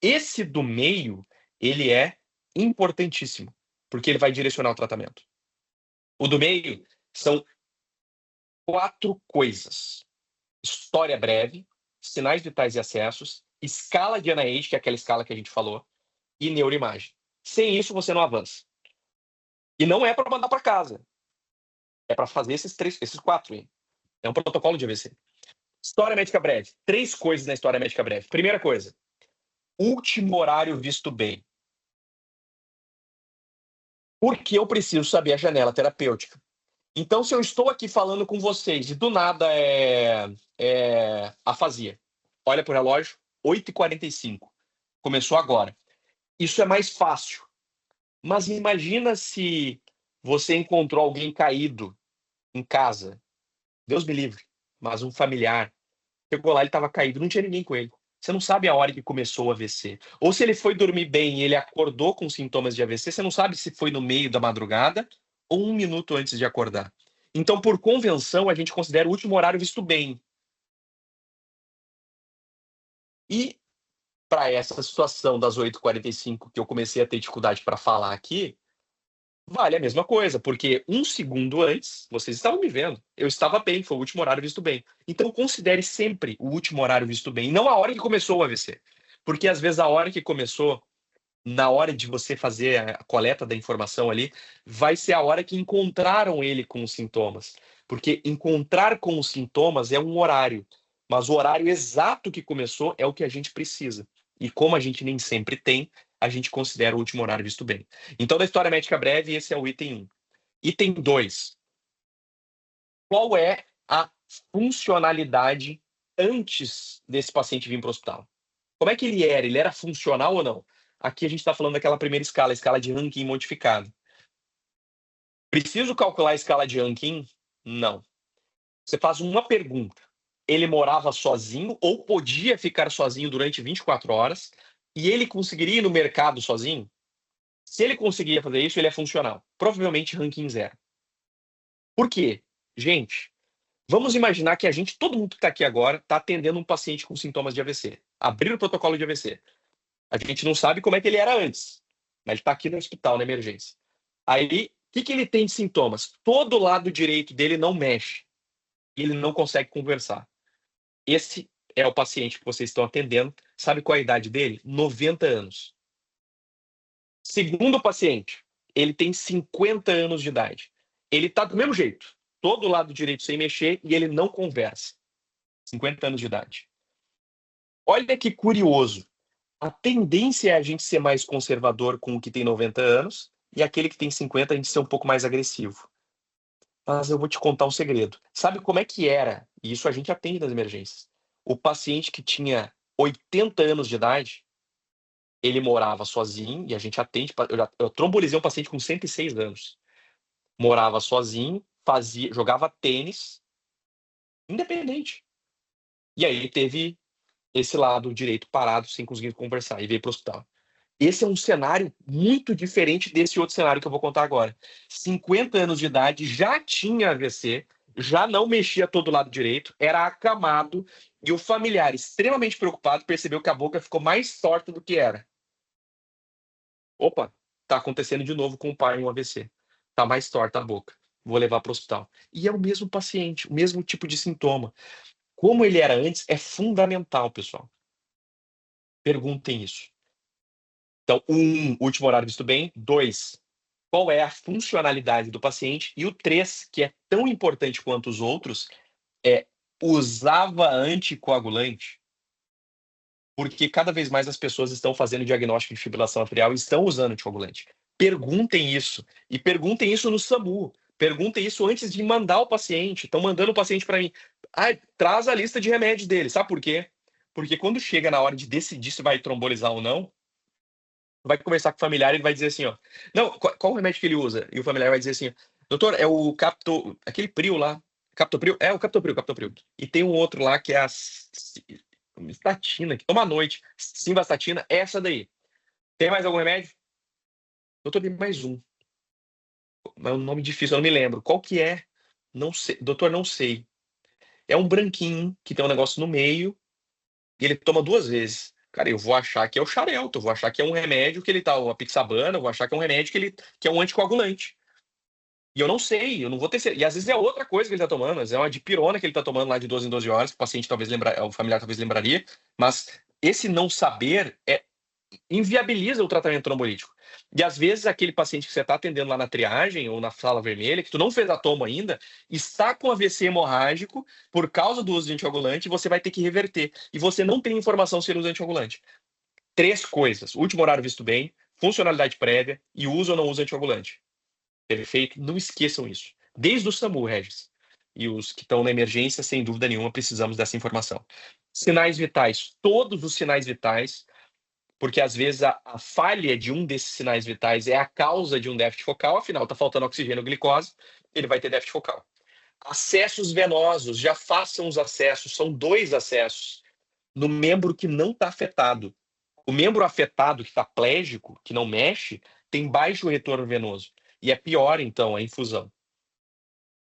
Esse do meio, ele é importantíssimo, porque ele vai direcionar o tratamento. O do meio são 4 coisas. História breve, sinais vitais e acessos, escala de NIH, que é aquela escala que a gente falou, e neuroimagem. Sem isso, você não avança. E não é para mandar para casa. É para fazer esses 4 aí. É um protocolo de AVC. História médica breve. 3 coisas na história médica breve. Primeira coisa, último horário visto bem. Porque eu preciso saber a janela terapêutica. Então, se eu estou aqui falando com vocês e do nada afasia, olha para o relógio, 8h45. Começou agora. Isso é mais fácil. Mas imagina se você encontrou alguém caído em casa. Deus me livre. Mas um familiar. Chegou lá, ele estava caído, não tinha ninguém com ele. Você não sabe a hora que começou o AVC. Ou se ele foi dormir bem e ele acordou com sintomas de AVC, você não sabe se foi no meio da madrugada ou 1 minuto antes de acordar. Então, por convenção, a gente considera o último horário visto bem. E para essa situação das 8h45 que eu comecei a ter dificuldade para falar aqui, vale a mesma coisa, porque 1 segundo antes, vocês estavam me vendo, eu estava bem, foi o último horário visto bem. Então, considere sempre o último horário visto bem, não a hora que começou o AVC. Porque, às vezes, a hora que começou, na hora de você fazer a coleta da informação ali, vai ser a hora que encontraram ele com os sintomas. Porque encontrar com os sintomas é um horário, mas o horário exato que começou é o que a gente precisa. E como a gente nem sempre tem, a gente considera o último horário visto bem. Então, da história médica breve, esse é o item 1. Item 2. Qual é a funcionalidade antes desse paciente vir para o hospital? Como é que ele era? Ele era funcional ou não? Aqui a gente está falando daquela primeira escala, a escala de Rankin modificada. Preciso calcular a escala de Rankin? Não. Você faz uma pergunta. Ele morava sozinho ou podia ficar sozinho durante 24 horas e ele conseguiria ir no mercado sozinho? Se ele conseguia fazer isso, ele é funcional. Provavelmente Rankin 0. Por quê? Gente, vamos imaginar que todo mundo que está aqui agora, está atendendo um paciente com sintomas de AVC. Abrir o protocolo de AVC. A gente não sabe como é que ele era antes, mas ele está aqui no hospital, na emergência. Aí, o que ele tem de sintomas? Todo lado direito dele não mexe. Ele não consegue conversar. Esse é o paciente que vocês estão atendendo. Sabe qual é a idade dele? 90 anos. Segundo paciente, ele tem 50 anos de idade. Ele está do mesmo jeito. Todo lado direito sem mexer e ele não conversa. 50 anos de idade. Olha que curioso. A tendência é a gente ser mais conservador com o que tem 90 anos e aquele que tem 50 a gente ser um pouco mais agressivo. Mas eu vou te contar um segredo. Sabe como é que era e isso a gente atende nas emergências. O paciente que tinha 80 anos de idade, ele morava sozinho, e a gente atende. Eu trombolizei um paciente com 106 anos. Morava sozinho, jogava tênis, independente. E aí ele teve esse lado direito parado, sem conseguir conversar, e veio para o hospital. Esse é um cenário muito diferente desse outro cenário que eu vou contar agora. 50 anos de idade, já tinha AVC, já não mexia todo o lado direito, era acamado, e o familiar, extremamente preocupado, percebeu que a boca ficou mais torta do que era. Opa, tá acontecendo de novo com o pai um AVC. Tá mais torta a boca. Vou levar para o hospital. E é o mesmo paciente, o mesmo tipo de sintoma. Como ele era antes, é fundamental, pessoal. Perguntem isso. Então, último horário visto bem. 2, qual é a funcionalidade do paciente? E o 3, que é tão importante quanto os outros, é usava anticoagulante? Porque cada vez mais as pessoas estão fazendo diagnóstico de fibrilação atrial e estão usando anticoagulante. Perguntem isso. E perguntem isso no SAMU. Perguntem isso antes de mandar o paciente. Estão mandando o paciente para mim. Traz a lista de remédios dele. Sabe por quê? Porque quando chega na hora de decidir se vai trombolizar ou não, vai conversar com o familiar e ele vai dizer assim, ó, não, qual o remédio que ele usa? E o familiar vai dizer assim, doutor, é o aquele Prio lá, Captopril? É o Captopril. E tem um outro lá que é a estatina, que toma à noite, simvastatina, essa daí. Tem mais algum remédio? Doutor, tem mais um. É um nome difícil, eu não me lembro. Qual que é? Não sei. Doutor, não sei. É um branquinho que tem um negócio no meio e ele toma 2 vezes. Cara, eu vou achar que é o Xarelto, eu vou achar que é um remédio que ele tá, uma Pixabana, eu vou achar que é um remédio que é um anticoagulante. E eu não sei, eu não vou ter certeza. E às vezes é outra coisa que ele tá tomando, às vezes é uma dipirona que ele tá tomando lá de 12 em 12 horas, que o paciente talvez o familiar talvez lembraria, mas esse não saber inviabiliza o tratamento trombolítico. E às vezes aquele paciente que você está atendendo lá na triagem ou na sala vermelha, que tu não fez a toma ainda, está com AVC hemorrágico por causa do uso de anticoagulante e você vai ter que reverter. E você não tem informação se ele usa anticoagulante. 3 coisas: último horário visto bem, funcionalidade prévia e uso ou não uso anticoagulante. Perfeito? Não esqueçam isso. Desde o SAMU, Regis. E os que estão na emergência, sem dúvida nenhuma, precisamos dessa informação. Sinais vitais. Todos os sinais vitais, porque às vezes a falha de um desses sinais vitais é a causa de um déficit focal, afinal está faltando oxigênio ou glicose, ele vai ter déficit focal. Acessos venosos, já façam os acessos, são 2 acessos no membro que não está afetado. O membro afetado, que está plégico, que não mexe, tem baixo retorno venoso. E é pior, então, a infusão.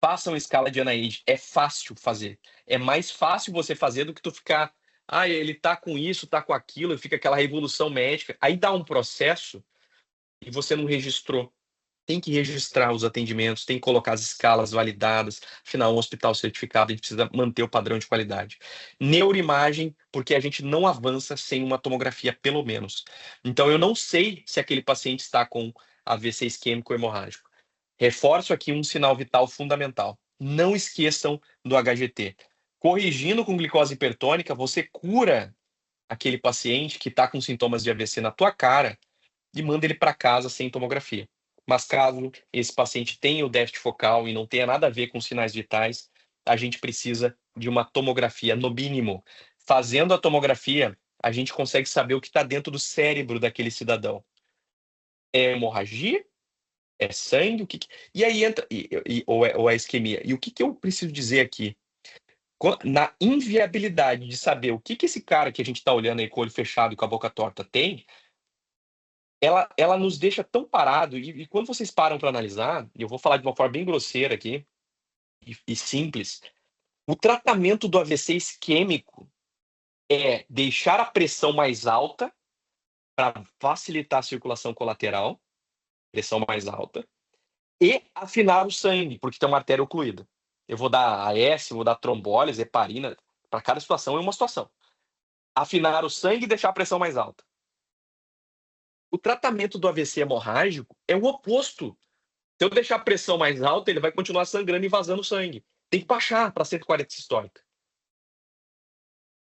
Façam escala de Anaide, é fácil fazer. É mais fácil você fazer do que tu ficar... ele tá com isso, tá com aquilo, e fica aquela revolução médica. Aí dá um processo e você não registrou. Tem que registrar os atendimentos, tem que colocar as escalas validadas. Afinal, um hospital certificado, a gente precisa manter o padrão de qualidade. Neuroimagem, porque a gente não avança sem uma tomografia, pelo menos. Então, eu não sei se aquele paciente está com AVC isquêmico hemorrágico. Reforço aqui um sinal vital fundamental. Não esqueçam do HGT. Corrigindo com glicose hipertônica, você cura aquele paciente que está com sintomas de AVC na tua cara e manda ele para casa sem tomografia. Mas caso esse paciente tenha o déficit focal e não tenha nada a ver com sinais vitais, a gente precisa de uma tomografia, no mínimo. Fazendo a tomografia, a gente consegue saber o que está dentro do cérebro daquele cidadão. É hemorragia? É sangue? E aí entra... ou é isquemia. E o que eu preciso dizer aqui? Na inviabilidade de saber o que esse cara que a gente está olhando aí com o olho fechado e com a boca torta tem, ela nos deixa tão parado. E quando vocês param para analisar, e eu vou falar de uma forma bem grosseira aqui e simples, o tratamento do AVC isquêmico é deixar a pressão mais alta para facilitar a circulação colateral, pressão mais alta, e afinar o sangue, porque tem uma artéria ocluída. Eu vou dar AS, vou dar trombólise, heparina, para cada situação é uma situação. Afinar o sangue e deixar a pressão mais alta. O tratamento do AVC hemorrágico é o oposto. Se eu deixar a pressão mais alta, ele vai continuar sangrando e vazando sangue. Tem que baixar para 140 sistólica.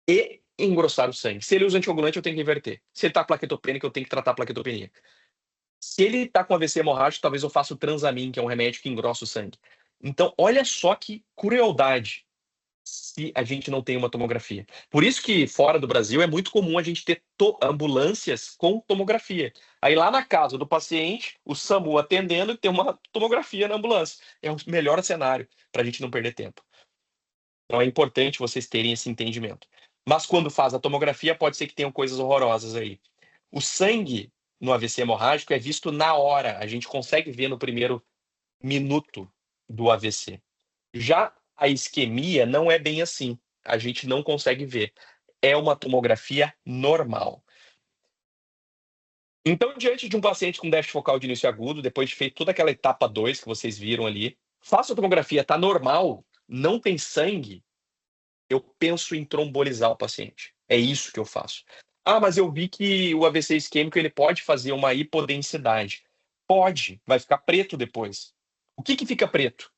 E engrossar o sangue. Se ele usa anticoagulante, eu tenho que inverter. Se ele está com plaquetopênica, eu tenho que tratar a plaquetopenia. Se ele está com AVC hemorrágico, talvez eu faça o transamin, que é um remédio que engrossa o sangue. Então, olha só que crueldade. se a gente não tem uma tomografia. Por isso que fora do Brasil é muito comum a gente ter ambulâncias com tomografia. Aí lá na casa do paciente, o SAMU atendendo e tem uma tomografia na ambulância. É o melhor cenário para a gente não perder tempo. Então é importante vocês terem esse entendimento. Mas quando faz a tomografia, pode ser que tenham coisas horrorosas aí. O sangue no AVC hemorrágico é visto na hora. A gente consegue ver no primeiro minuto do AVC. Já a isquemia não é bem assim. A gente não consegue ver. É uma tomografia normal. Então, diante de um paciente com déficit focal de início agudo, depois de feito toda aquela etapa 2 que vocês viram ali, faço a tomografia, tá normal, não tem sangue, eu penso em trombolizar o paciente. É isso que eu faço. Ah, mas eu vi que o AVC isquêmico ele pode fazer uma hipodensidade. Pode, vai ficar preto depois. O que fica preto?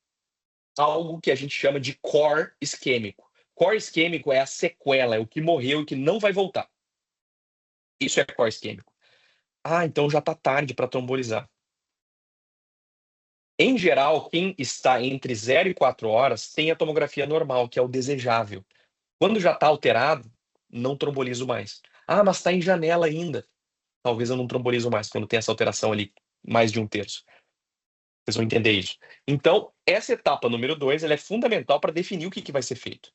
Algo que a gente chama de core isquêmico. Core isquêmico é a sequela, é o que morreu e que não vai voltar. Isso é core isquêmico. Ah, então já está tarde para trombolizar. Em geral, quem está entre 0 e 4 horas tem a tomografia normal, que é o desejável. Quando já está alterado, não trombolizo mais. Ah, mas está em janela ainda. Talvez eu não trombolizo mais, quando tem essa alteração ali, mais de 1/3. Vocês vão entender isso. Então, essa etapa número 2, ela é fundamental para definir o que vai ser feito.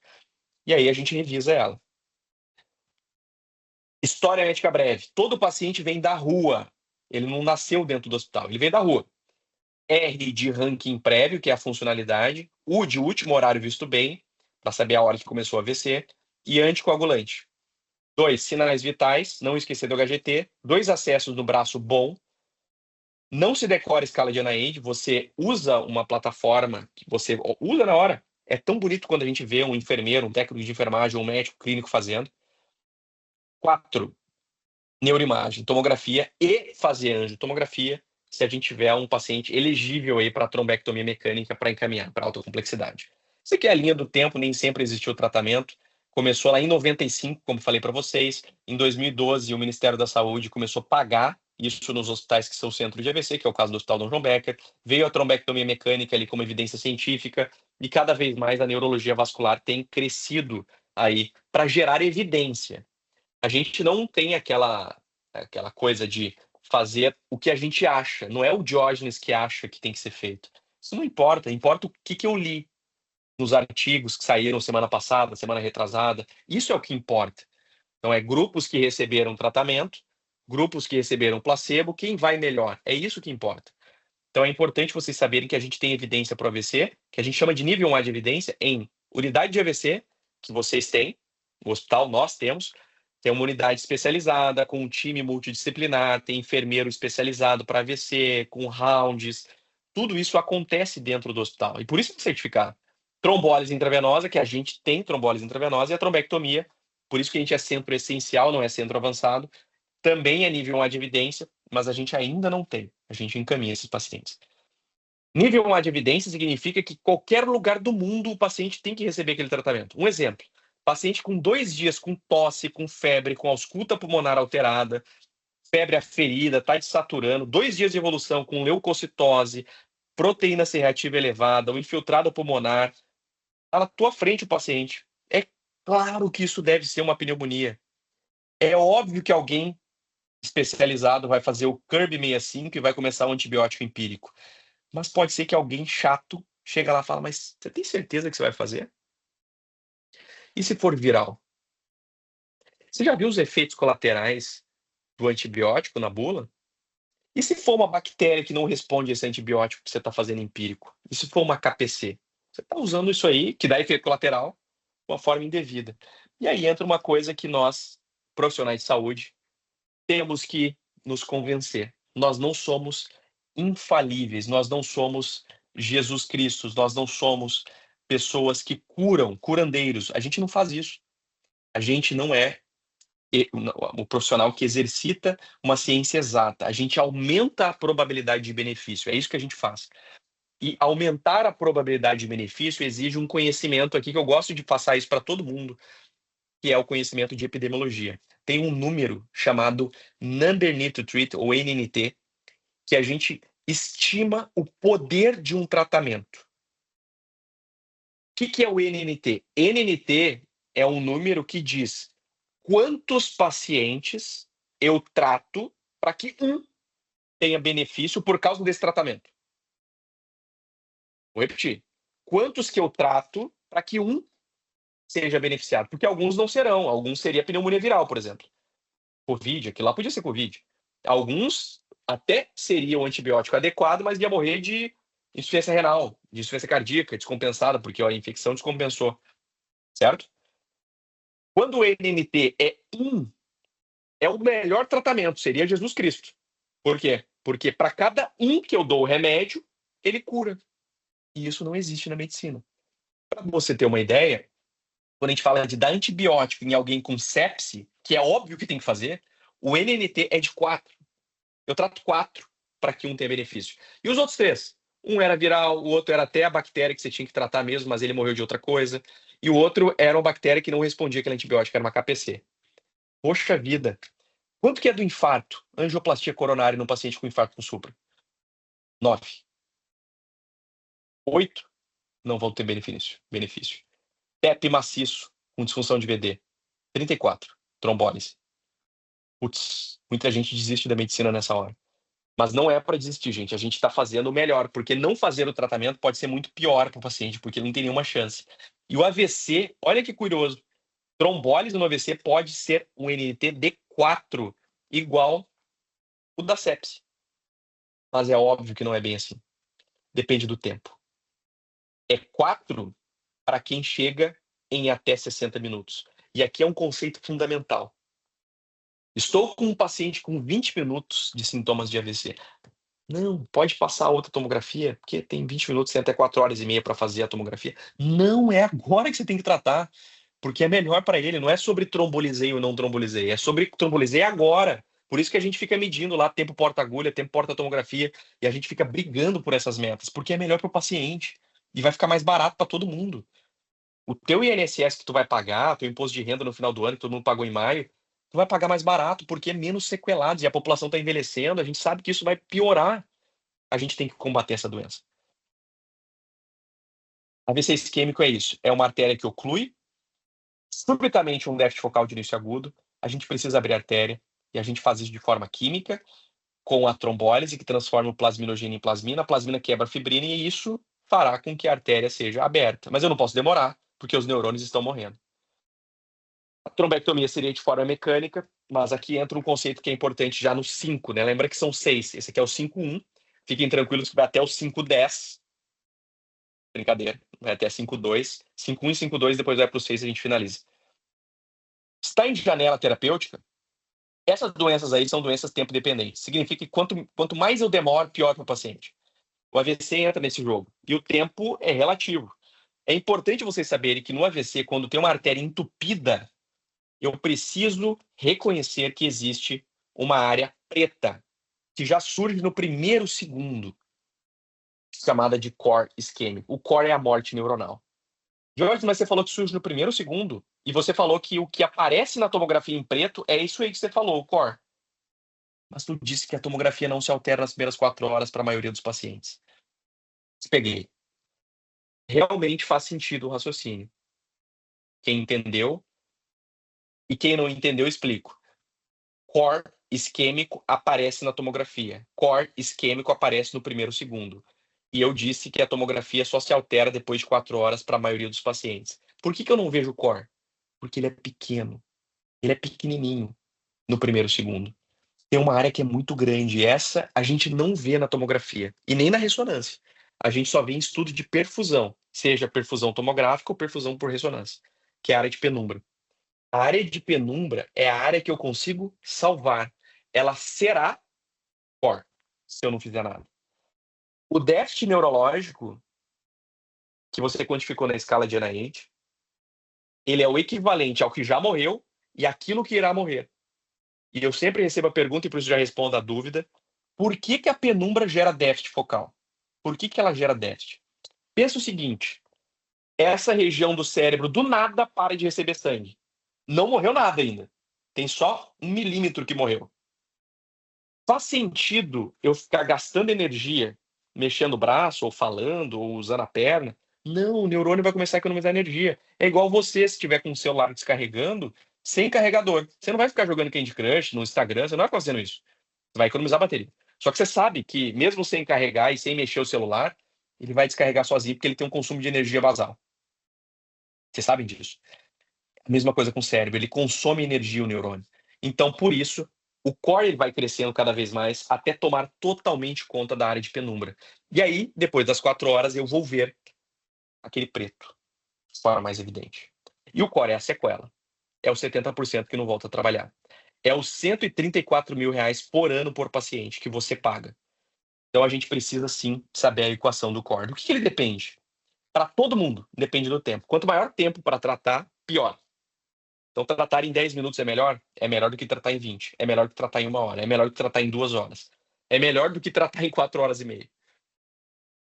E aí a gente revisa ela. História médica breve. Todo paciente vem da rua. Ele não nasceu dentro do hospital, ele vem da rua. R de ranking prévio, que é a funcionalidade. U de último horário visto bem, para saber a hora que começou o AVC. E anticoagulante. 2, sinais vitais, não esquecer do HGT. 2 acessos no braço bom. Não se decora a escala de NIH, você usa uma plataforma que você usa na hora. É tão bonito quando a gente vê um enfermeiro, um técnico de enfermagem, um médico clínico fazendo. 4, neuroimagem, tomografia e fazer angiotomografia se a gente tiver um paciente elegível aí para trombectomia mecânica para encaminhar para alta complexidade. Isso aqui é a linha do tempo, nem sempre existiu tratamento. Começou lá em 95, como falei para vocês. Em 2012, o Ministério da Saúde começou a pagar isso nos hospitais que são centro de AVC, que é o caso do Hospital Dom João Becker. Veio a trombectomia mecânica ali como evidência científica e cada vez mais a neurologia vascular tem crescido aí para gerar evidência. A gente não tem aquela coisa de fazer o que a gente acha. Não é o Diógenes que acha que tem que ser feito. Isso não importa. Importa o que eu li nos artigos que saíram semana passada, semana retrasada. Isso é o que importa. Então, é grupos que receberam tratamento, grupos que receberam placebo, quem vai melhor. É isso que importa. Então, é importante vocês saberem que a gente tem evidência para o AVC, que a gente chama de nível 1 de evidência em unidade de AVC, que vocês têm, no hospital nós temos, tem uma unidade especializada, com um time multidisciplinar, tem enfermeiro especializado para AVC, com rounds. Tudo isso acontece dentro do hospital. E por isso é certificado. Trombólise intravenosa, que a gente tem trombólise intravenosa, e a trombectomia, por isso que a gente é centro essencial, não é centro avançado, também é nível 1 de evidência, mas a gente ainda não tem. A gente encaminha esses pacientes. Nível 1 de evidência significa que qualquer lugar do mundo o paciente tem que receber aquele tratamento. Um exemplo. Paciente com 2 dias com tosse, com febre, com ausculta pulmonar alterada, febre aferida, está desaturando, 2 dias de evolução com leucocitose, proteína C reativa elevada, o infiltrado pulmonar, está na tua frente o paciente. É claro que isso deve ser uma pneumonia. É óbvio que alguém especializado vai fazer o CURB-65 e vai começar o antibiótico empírico. Mas pode ser que alguém chato chega lá e fala, mas você tem certeza que você vai fazer? E se for viral? Você já viu os efeitos colaterais do antibiótico na bula? E se for uma bactéria que não responde a esse antibiótico que você está fazendo empírico? E se for uma KPC? Você está usando isso aí, que dá efeito colateral, de uma forma indevida. E aí entra uma coisa que nós, profissionais de saúde, temos que nos convencer. Nós não somos infalíveis, nós não somos Jesus Cristo, nós não somos pessoas que curam, curandeiros. A gente não faz isso. A gente não é o profissional que exercita uma ciência exata. A gente aumenta a probabilidade de benefício. É isso que a gente faz. E aumentar a probabilidade de benefício exige um conhecimento aqui, que eu gosto de passar isso para todo mundo, que é o conhecimento de epidemiologia. Tem um número chamado Number Need to Treat, ou NNT, que a gente estima o poder de um tratamento. que é o NNT? NNT é um número que diz quantos pacientes eu trato para que um tenha benefício por causa desse tratamento. Vou repetir. Quantos que eu trato para que um seja beneficiado? Porque alguns não serão. Alguns seria pneumonia viral, por exemplo. Covid, aquilo lá podia ser Covid. Alguns até seriam antibiótico adequado, mas ia morrer de insuficiência renal, de insuficiência cardíaca, descompensada, porque a infecção descompensou. Certo? Quando o NNT é 1, é o melhor tratamento, seria Jesus Cristo. Por quê? Porque para cada um que eu dou o remédio, ele cura. E isso não existe na medicina. Para você ter uma ideia, quando a gente fala de dar antibiótico em alguém com sepse, que é óbvio que tem que fazer, o NNT é de 4. Eu trato 4 para que um tenha benefício. E os outros 3? Um era viral, o outro era até a bactéria que você tinha que tratar mesmo, mas ele morreu de outra coisa. E o outro era uma bactéria que não respondia aquele antibiótico, era uma KPC. Poxa vida! Quanto que é do infarto? Angioplastia coronária num paciente com infarto com supra? 9. 8 não vão ter benefício. TEP maciço com disfunção de VD. 34. Trombólise. Putz, muita gente desiste da medicina nessa hora. Mas não é para desistir, gente. A gente está fazendo o melhor, porque não fazer o tratamento pode ser muito pior para o paciente, porque ele não tem nenhuma chance. E o AVC, olha que curioso. Trombólise no AVC pode ser um NNT de 4, igual o da sepse. Mas é óbvio que não é bem assim. Depende do tempo. É 4 para quem chega em até 60 minutos. E aqui é um conceito fundamental. Estou com um paciente com 20 minutos de sintomas de AVC. Não, pode passar outra tomografia, porque tem 20 minutos, tem até 4 horas e meia para fazer a tomografia. Não, é agora que você tem que tratar, porque é melhor para ele. Não é sobre trombolizei ou não trombolizei, é sobre trombolizei agora. Por isso que a gente fica medindo lá tempo porta-agulha, tempo porta-tomografia, e a gente fica brigando por essas metas, porque é melhor para o paciente e vai ficar mais barato para todo mundo. O teu INSS que tu vai pagar, teu imposto de renda no final do ano, que todo mundo pagou em maio, tu vai pagar mais barato, porque é menos sequelados, e a população está envelhecendo, a gente sabe que isso vai piorar. A gente tem que combater essa doença. AVC isquêmico é isso, é uma artéria que oclui, subitamente um déficit focal de início agudo, a gente precisa abrir a artéria, e a gente faz isso de forma química, com a trombólise, que transforma o plasminogênio em plasmina, a plasmina quebra a fibrina, e isso fará com que a artéria seja aberta. Mas eu não posso demorar, porque os neurônios estão morrendo. A trombectomia seria de forma mecânica, mas aqui entra um conceito que é importante já no 5, né? Lembra que são 6, esse aqui é o 5.1. Fiquem tranquilos que vai até o 5.10. Brincadeira, vai até 5.2. 5.1 e 5.2, depois vai para o 6 e a gente finaliza. Está em janela terapêutica? Essas doenças aí são doenças tempo-dependentes. Significa que quanto mais eu demoro, pior para o paciente. O AVC entra nesse jogo. E o tempo é relativo. É importante vocês saberem que no AVC, quando tem uma artéria entupida, eu preciso reconhecer que existe uma área preta, que já surge no primeiro segundo, chamada de core isquêmico. O core é a morte neuronal. Jorge, mas você falou que surge no primeiro segundo, e você falou que o que aparece na tomografia em preto é isso aí que você falou, o core. Mas tu disse que a tomografia não se altera nas primeiras 4 horas para a maioria dos pacientes. Peguei. Realmente faz sentido o raciocínio. Quem entendeu e quem não entendeu, eu explico. Core isquêmico aparece na tomografia. Core isquêmico aparece no primeiro segundo. E eu disse que a tomografia só se altera depois de 4 horas para a maioria dos pacientes. Por que eu não vejo core? Porque ele é pequeno. Ele é pequenininho no primeiro segundo. Tem uma área que é muito grande. Essa a gente não vê na tomografia e nem na ressonância. A gente só vê em estudo de perfusão, seja perfusão tomográfica ou perfusão por ressonância, que é a área de penumbra. A área de penumbra é a área que eu consigo salvar. Ela será core, se eu não fizer nada. O déficit neurológico, que você quantificou na escala de NIH, ele é o equivalente ao que já morreu e aquilo que irá morrer. E eu sempre recebo a pergunta, e por isso já respondo a dúvida, por que a penumbra gera déficit focal? Por que ela gera déficit? Pensa o seguinte, essa região do cérebro do nada para de receber sangue. Não morreu nada ainda. Tem só 1 milímetro que morreu. Faz sentido eu ficar gastando energia, mexendo o braço, ou falando, ou usando a perna, Não, o neurônio vai começar a economizar energia. É igual você, se tiver com o celular descarregando, sem carregador. Você não vai ficar jogando Candy Crush no Instagram, você não vai fazendo isso. Você vai economizar bateria. Só que você sabe que, mesmo sem carregar e sem mexer o celular, ele vai descarregar sozinho porque ele tem um consumo de energia basal. Vocês sabem disso. A mesma coisa com o cérebro, ele consome energia, o neurônio. Então, por isso, o core ele vai crescendo cada vez mais até tomar totalmente conta da área de penumbra. E aí, depois das 4 horas, eu vou ver aquele preto, de forma mais evidente. E o core é a sequela. É os 70% que não volta a trabalhar. É os R$ 134 mil por ano por paciente que você paga. Então, a gente precisa, sim, saber a equação do core. Do que ele depende? Para todo mundo, depende do tempo. Quanto maior tempo para tratar, pior. Então, tratar em 10 minutos é melhor? É melhor do que tratar em 20. É melhor do que tratar em 1 hora. É melhor do que tratar em 2 horas. É melhor do que tratar em 4 horas e meia.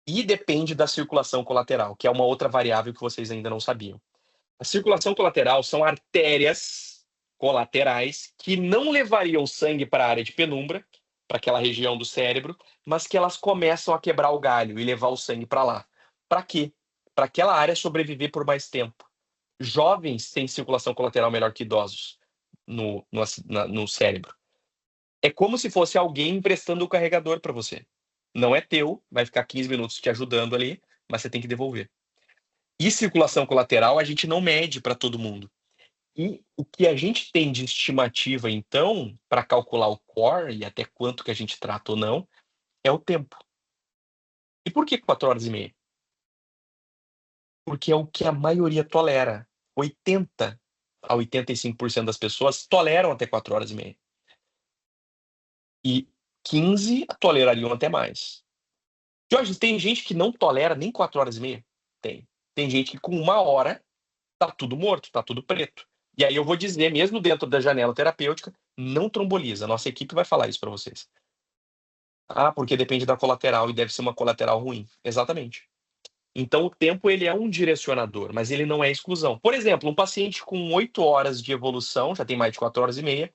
E depende da circulação colateral, que é uma outra variável que vocês ainda não sabiam. A circulação colateral são artérias colaterais que não levariam sangue para a área de penumbra, para aquela região do cérebro, mas que elas começam a quebrar o galho e levar o sangue para lá. Para quê? Para aquela área sobreviver por mais tempo. Jovens têm circulação colateral melhor que idosos no cérebro. É como se fosse alguém emprestando o carregador para você. Não é teu, vai ficar 15 minutos te ajudando ali, mas você tem que devolver. E circulação colateral a gente não mede para todo mundo. E o que a gente tem de estimativa, então, para calcular o core e até quanto que a gente trata ou não, é o tempo. E por que 4 horas e meia? Porque é o que a maioria tolera. 80 a 85% das pessoas toleram até 4 horas e meia. E 15 tolerariam até mais. Jorge, tem gente que não tolera nem 4 horas e meia? Tem. Tem gente que com 1 hora tá tudo morto, tá tudo preto. E aí eu vou dizer, mesmo dentro da janela terapêutica, não tromboliza. Nossa equipe vai falar isso para vocês. Ah, porque depende da colateral e deve ser uma colateral ruim. Exatamente. Então o tempo ele é um direcionador, mas ele não é exclusão. Por exemplo, um paciente com 8 horas de evolução, já tem mais de 4 horas e meia,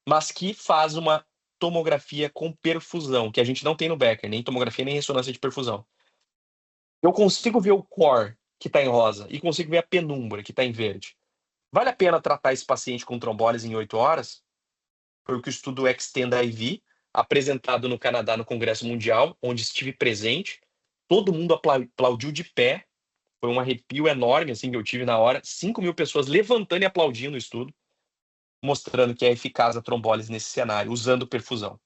mas que faz uma tomografia com perfusão, que a gente não tem no Becker, nem tomografia nem ressonância de perfusão. Eu consigo ver o core, que está em rosa, e consigo ver a penumbra, que está em verde. Vale a pena tratar esse paciente com trombólise em 8 horas? Foi o que o estudo Extend IV, apresentado no Canadá no Congresso Mundial, onde estive presente. Todo mundo aplaudiu de pé. Foi um arrepio enorme assim, que eu tive na hora. 5.000 pessoas levantando e aplaudindo o estudo, mostrando que é eficaz a trombólise nesse cenário, usando perfusão.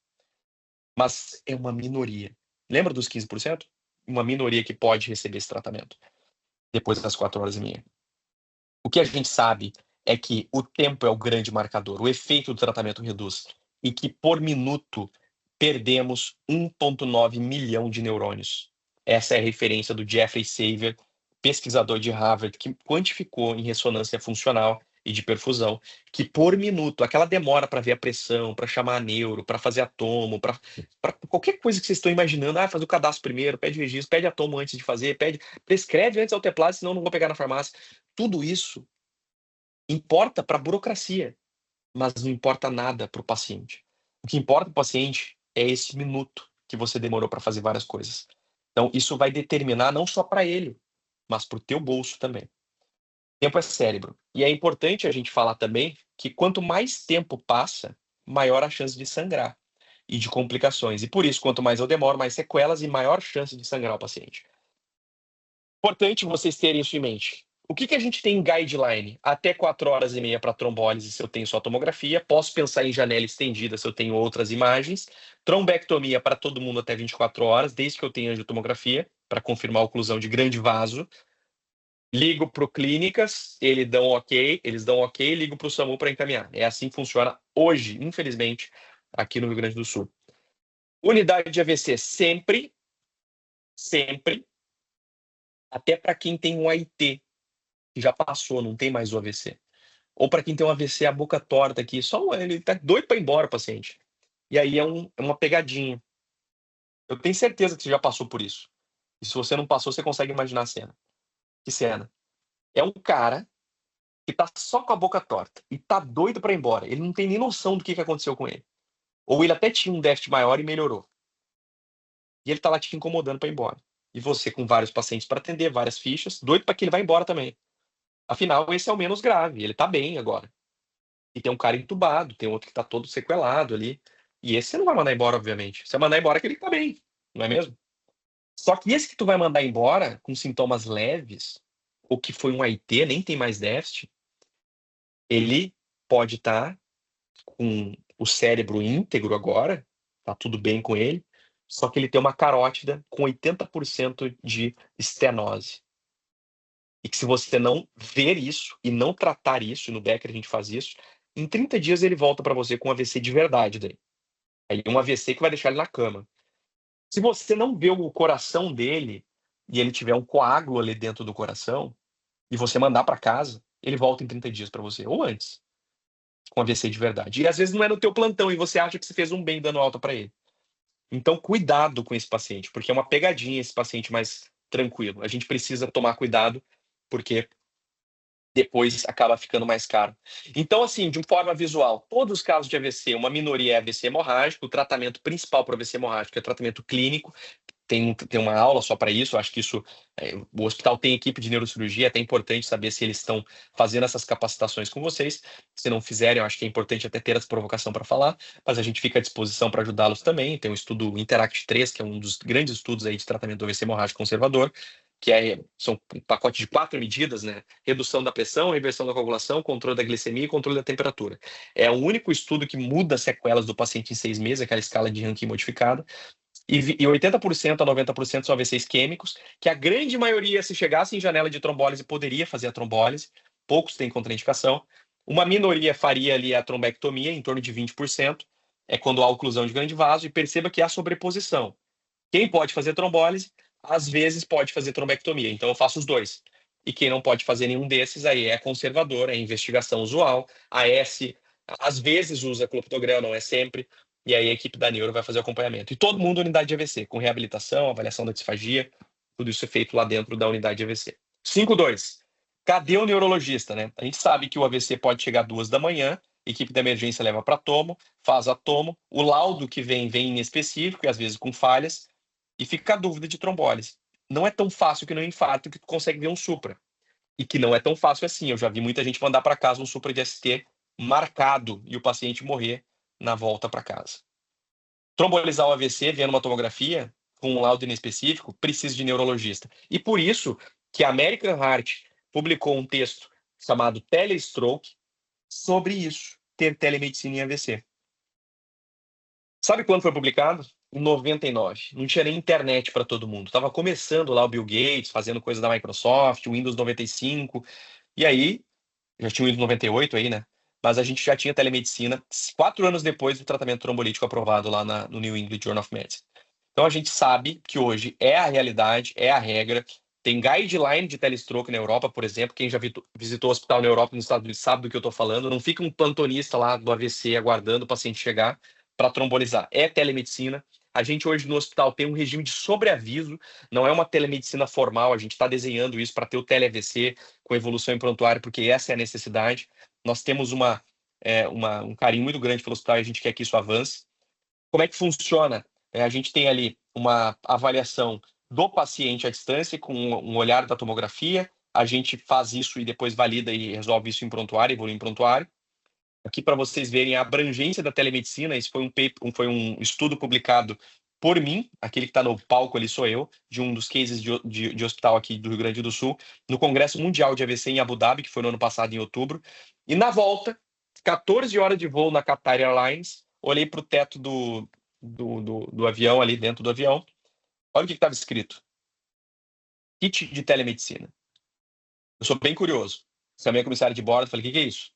Mas é uma minoria. Lembra dos 15%? Uma minoria que pode receber esse tratamento depois das 4 horas e meia. O que a gente sabe é que o tempo é o grande marcador, o efeito do tratamento reduz, e que por minuto perdemos 1,9 milhão de neurônios. Essa é a referência do Jeffrey Saver, pesquisador de Harvard, que quantificou em ressonância funcional e de perfusão, que por minuto, aquela demora para ver a pressão, para chamar a neuro, para fazer a tomo, para qualquer coisa que vocês estão imaginando, fazer o cadastro primeiro, pede registro, pede a tomo antes de fazer, prescreve antes a alteplase, senão não vou pegar na farmácia. Tudo isso importa para a burocracia, mas não importa nada para o paciente. O que importa para o paciente é esse minuto que você demorou para fazer várias coisas. Então, isso vai determinar não só para ele, mas para o teu bolso também. Tempo é cérebro. E é importante a gente falar também que quanto mais tempo passa, maior a chance de sangrar e de complicações. E por isso, quanto mais eu demoro, mais sequelas e maior chance de sangrar o paciente. Importante vocês terem isso em mente. O que a gente tem em guideline? Até 4 horas e meia para trombólise se eu tenho só tomografia. Posso pensar em janela estendida se eu tenho outras imagens. Trombectomia para todo mundo até 24 horas, desde que eu tenha angiotomografia, para confirmar a oclusão de grande vaso. Ligo para o clínicas, eles dão ok, ligo para o SAMU para encaminhar. É assim que funciona hoje, infelizmente, aqui no Rio Grande do Sul. Unidade de AVC sempre, até para quem tem um AIT, que já passou, não tem mais o AVC. Ou para quem tem um AVC a boca torta aqui, só ele tá doido para ir embora o paciente. E aí é uma pegadinha. Eu tenho certeza que você já passou por isso. E se você não passou, você consegue imaginar a cena. Que cena? É um cara que tá só com a boca torta e tá doido para ir embora. Ele não tem nem noção do que aconteceu com ele. Ou ele até tinha um déficit maior e melhorou. E ele tá lá te incomodando para ir embora. e você com vários pacientes para atender, várias fichas, doido para que ele vá embora também. Afinal, esse é o menos grave, ele tá bem agora. E tem um cara entubado, tem outro que tá todo sequelado ali. E esse você não vai mandar embora, obviamente. Você vai mandar embora aquele que tá bem, não é mesmo? Só que esse que tu vai mandar embora com sintomas leves, ou que foi um AIT, nem tem mais déficit, ele pode estar com o cérebro íntegro agora, tá tudo bem com ele, só que ele tem uma carótida com 80% de estenose. E que se você não ver isso e não tratar isso, no Becker a gente faz isso, em 30 dias ele volta para você com um AVC de verdade daí. Aí um AVC que vai deixar ele na cama. Se você não vê o coração dele e ele tiver um coágulo ali dentro do coração e você mandar para casa, ele volta em 30 dias para você, ou antes, com AVC de verdade. E às vezes não é no teu plantão e você acha que você fez um bem dando alta para ele. Então cuidado com esse paciente, porque é uma pegadinha esse paciente mais tranquilo. A gente precisa tomar cuidado, porque depois acaba ficando mais caro. Então, assim, de forma visual, todos os casos de AVC, uma minoria é AVC hemorrágico, o tratamento principal para o AVC hemorrágico é tratamento clínico, tem uma aula só para isso, acho que isso, o hospital tem equipe de neurocirurgia, é até importante saber se eles estão fazendo essas capacitações com vocês, se não fizerem, eu acho que é importante até ter essa provocação para falar, mas a gente fica à disposição para ajudá-los também, tem o estudo Interact 3, que é um dos grandes estudos aí de tratamento do AVC hemorrágico conservador, que são um pacote de 4 medidas, né? Redução da pressão, reversão da coagulação, controle da glicemia e controle da temperatura. É o único estudo que muda as sequelas do paciente em 6 meses, aquela escala de Rankin modificada, e 80% a 90% são AVC isquêmicos, que a grande maioria, se chegasse em janela de trombólise, poderia fazer a trombólise, poucos têm contraindicação. Uma minoria faria ali a trombectomia, em torno de 20%, é quando há oclusão de grande vaso, e perceba que há sobreposição. Quem pode fazer trombólise, às vezes pode fazer trombectomia, então eu faço os dois. E quem não pode fazer nenhum desses, aí é conservador, é investigação usual, AS, às vezes usa clopidogrel, não é sempre, e aí a equipe da neuro vai fazer o acompanhamento. E todo mundo unidade de AVC, com reabilitação, avaliação da disfagia, tudo isso é feito lá dentro da unidade de AVC. 5.2. Cadê o neurologista, né? A gente sabe que o AVC pode chegar 2 da manhã, equipe da emergência leva para tomo, faz a tomo, o laudo que vem inespecífico e às vezes com falhas, e fica a dúvida de trombólise. Não é tão fácil que no infarto que tu consegue ver um supra. E que não é tão fácil assim. Eu já vi muita gente mandar para casa um supra de ST marcado e o paciente morrer na volta para casa. Trombolizar o AVC vendo uma tomografia com um laudo inespecífico precisa de neurologista. E por isso que a American Heart publicou um texto chamado Telestroke sobre isso, ter telemedicina em AVC. Sabe quando foi publicado? Em 99. Não tinha nem internet para todo mundo. Estava começando lá o Bill Gates, fazendo coisa da Microsoft, o Windows 95. E aí, já tinha o Windows 98 aí, né? Mas a gente já tinha telemedicina 4 anos depois do tratamento trombolítico aprovado lá no New England Journal of Medicine. Então a gente sabe que hoje é a realidade, é a regra. Tem guideline de telestroke na Europa, por exemplo. Quem já visitou o hospital na Europa, nos Estados Unidos, sabe do que eu estou falando. Não fica um plantonista lá do AVC aguardando o paciente chegar para trombolizar. É telemedicina. A gente hoje no hospital tem um regime de sobreaviso, não é uma telemedicina formal, a gente está desenhando isso para ter o tele-AVC com evolução em prontuário, porque essa é a necessidade. Nós temos um carinho muito grande pelo hospital e a gente quer que isso avance. Como é que funciona? A gente tem ali uma avaliação do paciente à distância com um olhar da tomografia, a gente faz isso e depois valida e resolve isso em prontuário, evolui em prontuário. Aqui para vocês verem a abrangência da telemedicina, isso foi um estudo publicado por mim, aquele que está no palco ali sou eu, de um dos cases de hospital aqui do Rio Grande do Sul, no Congresso Mundial de AVC em Abu Dhabi, que foi no ano passado, em outubro. E na volta, 14 horas de voo na Qatar Airlines, olhei para o teto do avião, ali dentro do avião. Olha o que estava escrito. Kit de telemedicina. Eu sou bem curioso. Chamei a comissária de bordo e falei, o que é isso?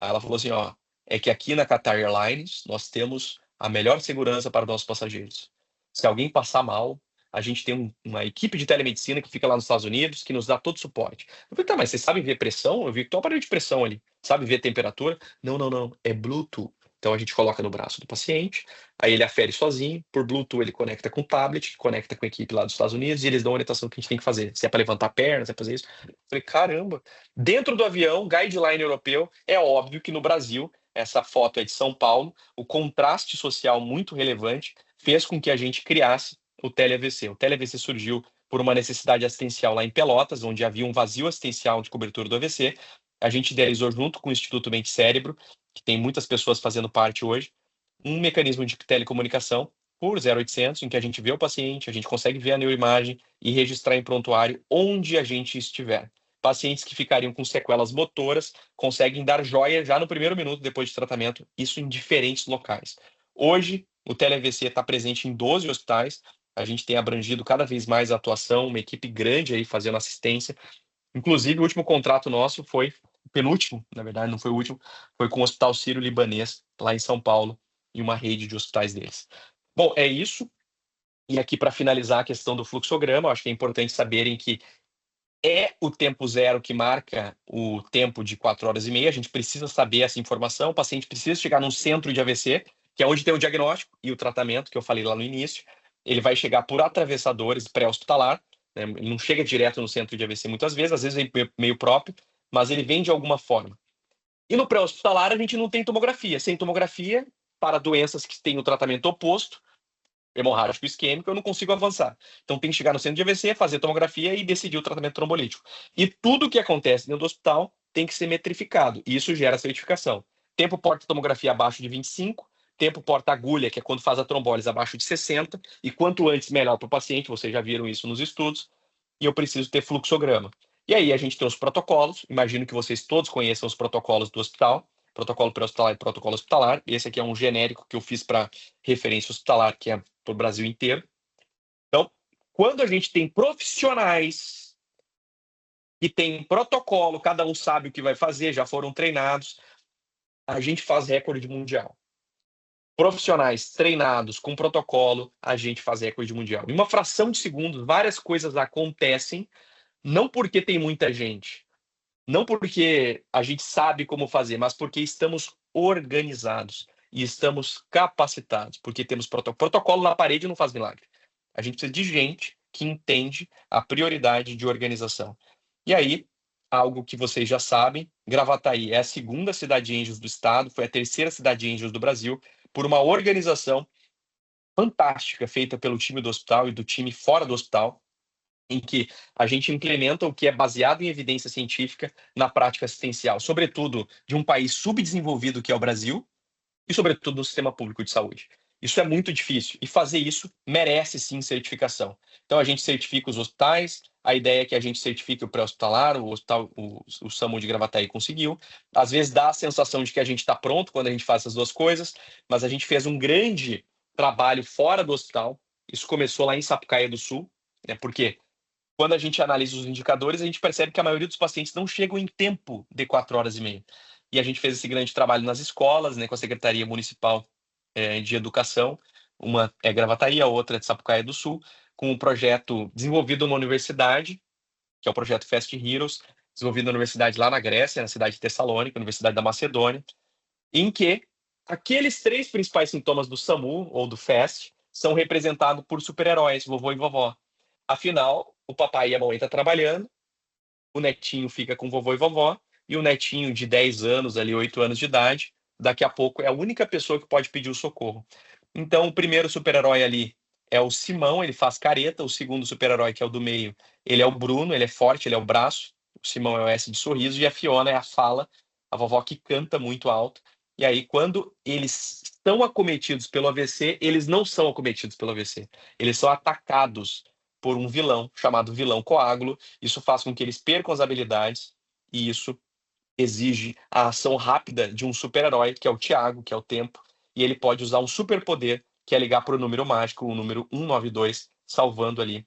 Aí ela falou assim, ó, é que aqui na Qatar Airlines nós temos a melhor segurança para os nossos passageiros. Se alguém passar mal, a gente tem uma equipe de telemedicina que fica lá nos Estados Unidos, que nos dá todo o suporte. Eu falei, tá, mas vocês sabem ver pressão? Eu vi que tem um aparelho de pressão ali. Sabe ver temperatura? Não. É Bluetooth. Então a gente coloca no braço do paciente, aí ele afere sozinho, por Bluetooth ele conecta com o tablet, conecta com a equipe lá dos Estados Unidos, e eles dão a orientação que a gente tem que fazer. Se é para levantar a perna, se é para fazer isso. Eu falei, caramba. Dentro do avião, guideline europeu, é óbvio que no Brasil, essa foto é de São Paulo, o contraste social muito relevante fez com que a gente criasse o tele-AVC. O tele-AVC surgiu por uma necessidade assistencial lá em Pelotas, onde havia um vazio assistencial de cobertura do AVC. A gente idealizou, junto com o Instituto Mente Cérebro, que tem muitas pessoas fazendo parte hoje, um mecanismo de telecomunicação por 0800, em que a gente vê o paciente, a gente consegue ver a neuroimagem e registrar em prontuário onde a gente estiver. Pacientes que ficariam com sequelas motoras conseguem dar joia já no primeiro minuto depois de tratamento, isso em diferentes locais. Hoje, o tele-AVC está presente em 12 hospitais, a gente tem abrangido cada vez mais a atuação, uma equipe grande aí fazendo assistência. Inclusive, o último contrato nosso foi, o penúltimo, na verdade, não foi o último, foi com o Hospital Sírio-Libanês, lá em São Paulo, em uma rede de hospitais deles. Bom, é isso. E aqui, para finalizar a questão do fluxograma, eu acho que é importante saberem que é o tempo zero que marca o tempo de 4h30. A gente precisa saber essa informação. O paciente precisa chegar num centro de AVC, que é onde tem o diagnóstico e o tratamento, que eu falei lá no início. Ele vai chegar por atravessadores pré-hospitalar, né? Ele não chega direto no centro de AVC muitas vezes, às vezes é meio próprio, mas ele vem de alguma forma. E no pré-hospitalar a gente não tem tomografia. Sem tomografia, para doenças que têm o tratamento oposto, hemorrágico isquêmico, eu não consigo avançar. Então tem que chegar no centro de AVC, fazer tomografia e decidir o tratamento trombolítico. E tudo que acontece dentro do hospital tem que ser metrificado, e isso gera certificação. Tempo porta-tomografia abaixo de 25, tempo porta-agulha, que é quando faz a trombólise, abaixo de 60, e quanto antes melhor para o paciente, vocês já viram isso nos estudos, e eu preciso ter fluxograma. E aí a gente tem os protocolos, imagino que vocês todos conheçam os protocolos do hospital, protocolo pré-hospitalar e protocolo hospitalar. Esse aqui é um genérico que eu fiz para referência hospitalar, que é para o Brasil inteiro. Então, quando a gente tem profissionais que tem protocolo, cada um sabe o que vai fazer, já foram treinados, a gente faz recorde mundial. Profissionais treinados com protocolo, a gente faz recorde mundial. Em uma fração de segundos, várias coisas acontecem, não porque tem muita gente, não porque a gente sabe como fazer, mas porque estamos organizados e estamos capacitados, porque temos protocolo. Protocolo na parede não faz milagre. A gente precisa de gente que entende a prioridade de organização. E aí, algo que vocês já sabem, Gravataí é a segunda cidade Angels do estado, foi a terceira cidade Angels do Brasil, por uma organização fantástica feita pelo time do hospital e do time fora do hospital, em que a gente implementa o que é baseado em evidência científica na prática assistencial, sobretudo de um país subdesenvolvido que é o Brasil e sobretudo no sistema público de saúde. Isso é muito difícil e fazer isso merece sim certificação. Então a gente certifica os hospitais, a ideia é que a gente certifique o pré-hospitalar, o hospital, o SAMU de Gravataí conseguiu. Às vezes dá a sensação de que a gente está pronto quando a gente faz essas duas coisas, mas a gente fez um grande trabalho fora do hospital. Isso começou lá em Sapucaia do Sul, né? Porque quando a gente analisa os indicadores, a gente percebe que a maioria dos pacientes não chegam em tempo de 4h30. E a gente fez esse grande trabalho nas escolas, né, com a Secretaria Municipal de Educação. Uma é Gravataí, a outra é de Sapucaia do Sul, com um projeto desenvolvido na universidade, que é o projeto Fast Heroes, desenvolvido na universidade lá na Grécia, na cidade de Tessalônica, Universidade da Macedônia, em que aqueles 3 principais sintomas do SAMU, ou do FAST, são representados por super-heróis, vovô e vovó. Afinal, o papai e a mamãe estão trabalhando, o netinho fica com vovô e vovó, e o netinho de 10 anos, ali 8 anos de idade, daqui a pouco é a única pessoa que pode pedir o socorro. Então, o primeiro super-herói ali é o Simão, ele faz careta. O segundo super-herói, que é o do meio, ele é o Bruno, ele é forte, ele é o braço. O Simão é o S de sorriso, e a Fiona é a fala, a vovó que canta muito alto. E aí, quando eles estão acometidos pelo AVC, eles não são acometidos pelo AVC. Eles são atacados por um vilão, chamado vilão coágulo. Isso faz com que eles percam as habilidades, e isso exige a ação rápida de um super-herói, que é o Tiago, que é o tempo, e ele pode usar um superpoder, que é ligar para o número mágico, o número 192, salvando ali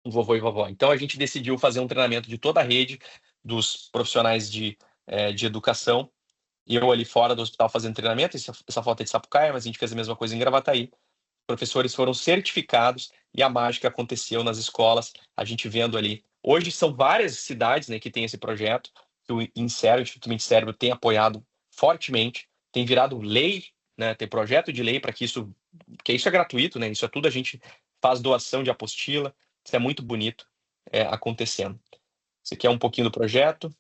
o vovô e vovó. Então a gente decidiu fazer um treinamento de toda a rede dos profissionais de educação, e eu ali fora do hospital fazendo treinamento. Essa foto é de Sapucaia, mas a gente fez a mesma coisa em Gravataí. Professores foram certificados e a mágica aconteceu nas escolas, a gente vendo ali. Hoje são várias cidades, né, que tem esse projeto, que o INCERO, o Instituto Mente Cérebro, tem apoiado fortemente, tem virado lei, né, tem projeto de lei para que isso é gratuito, né, isso é tudo, a gente faz doação de apostila, isso é muito bonito acontecendo. Isso aqui é um pouquinho do projeto.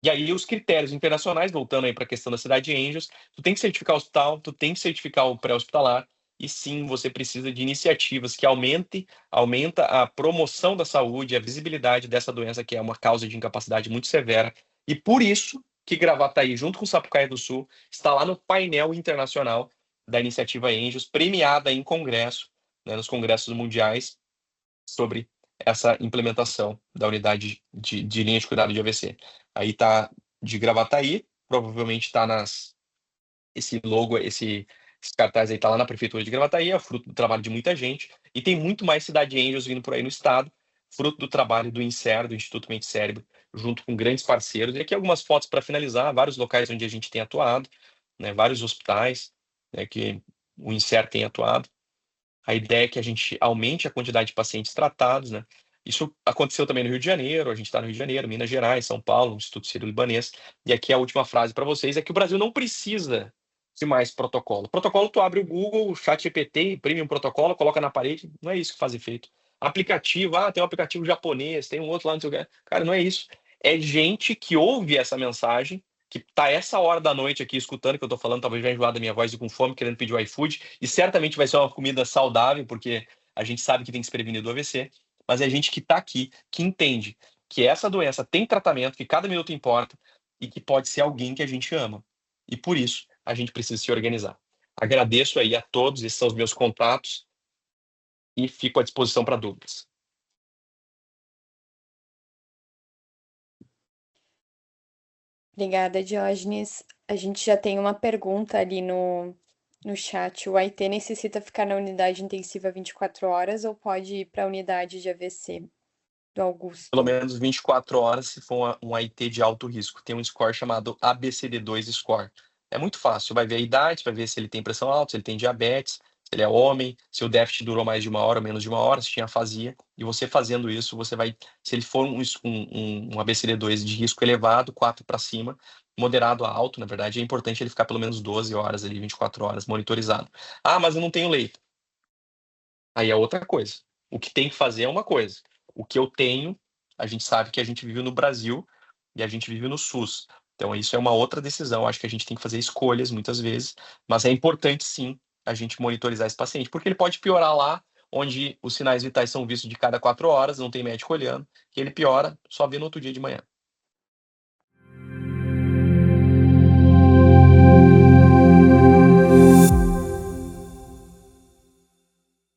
E aí os critérios internacionais, voltando aí para a questão da cidade Angels, tu tem que certificar o hospital, tu tem que certificar o pré-hospitalar, e sim, você precisa de iniciativas que aumenta a promoção da saúde, a visibilidade dessa doença, que é uma causa de incapacidade muito severa. E por isso que Gravataí, junto com Sapucaia do Sul, está lá no painel internacional da iniciativa Angios, premiada em congresso, né, nos congressos mundiais, sobre essa implementação da unidade de linha de cuidado de AVC. Aí está de Gravataí, provavelmente está esse logo, esse cartaz aí está lá na prefeitura de Gravataí, é fruto do trabalho de muita gente, e tem muito mais Cidade Angels vindo por aí no estado, fruto do trabalho do INCER, do Instituto Mente Cérebro, junto com grandes parceiros. E aqui algumas fotos para finalizar, vários locais onde a gente tem atuado, né, vários hospitais, né, que o INCER tem atuado. A ideia é que a gente aumente a quantidade de pacientes tratados, né? Isso aconteceu também no Rio de Janeiro, a gente está no Rio de Janeiro, Minas Gerais, São Paulo, Instituto Sírio-Libanês. E aqui a última frase para vocês é que o Brasil não precisa de mais protocolo. Protocolo, tu abre o Google, o ChatGPT, imprime um protocolo, coloca na parede, não é isso que faz efeito. Aplicativo, tem um aplicativo japonês, tem um outro lá, não sei o que. Cara, não é isso. É gente que ouve essa mensagem, que tá essa hora da noite aqui escutando que eu tô falando, talvez já enjoado da minha voz e com fome, querendo pedir o iFood, e certamente vai ser uma comida saudável, porque a gente sabe que tem que se prevenir do AVC, mas é gente que tá aqui, que entende que essa doença tem tratamento, que cada minuto importa, e que pode ser alguém que a gente ama. E por isso, a gente precisa se organizar. Agradeço aí a todos, esses são os meus contatos, e fico à disposição para dúvidas. Obrigada, Diógenes. A gente já tem uma pergunta ali no chat. O AIT necessita ficar na unidade intensiva 24 horas ou pode ir para a unidade de AVC do Augusto? Pelo menos 24 horas se for um AIT de alto risco. Tem um score chamado ABCD2 score. É muito fácil. Vai ver a idade, vai ver se ele tem pressão alta, se ele tem diabetes, se ele é homem, se o déficit durou mais de uma hora ou menos de uma hora, se tinha afasia. E você fazendo isso, você vai... Se ele for um ABCD2 de risco elevado, 4 para cima, moderado a alto, na verdade, é importante ele ficar pelo menos 12 horas ali, 24 horas, monitorizado. Mas eu não tenho leito. Aí é outra coisa. O que tem que fazer é uma coisa. O que eu tenho, a gente sabe que a gente vive no Brasil e a gente vive no SUS. Então, isso é uma outra decisão. Acho que a gente tem que fazer escolhas muitas vezes, mas é importante sim a gente monitorizar esse paciente, porque ele pode piorar lá, onde os sinais vitais são vistos de cada 4 horas, não tem médico olhando, que ele piora, só vê no outro dia de manhã.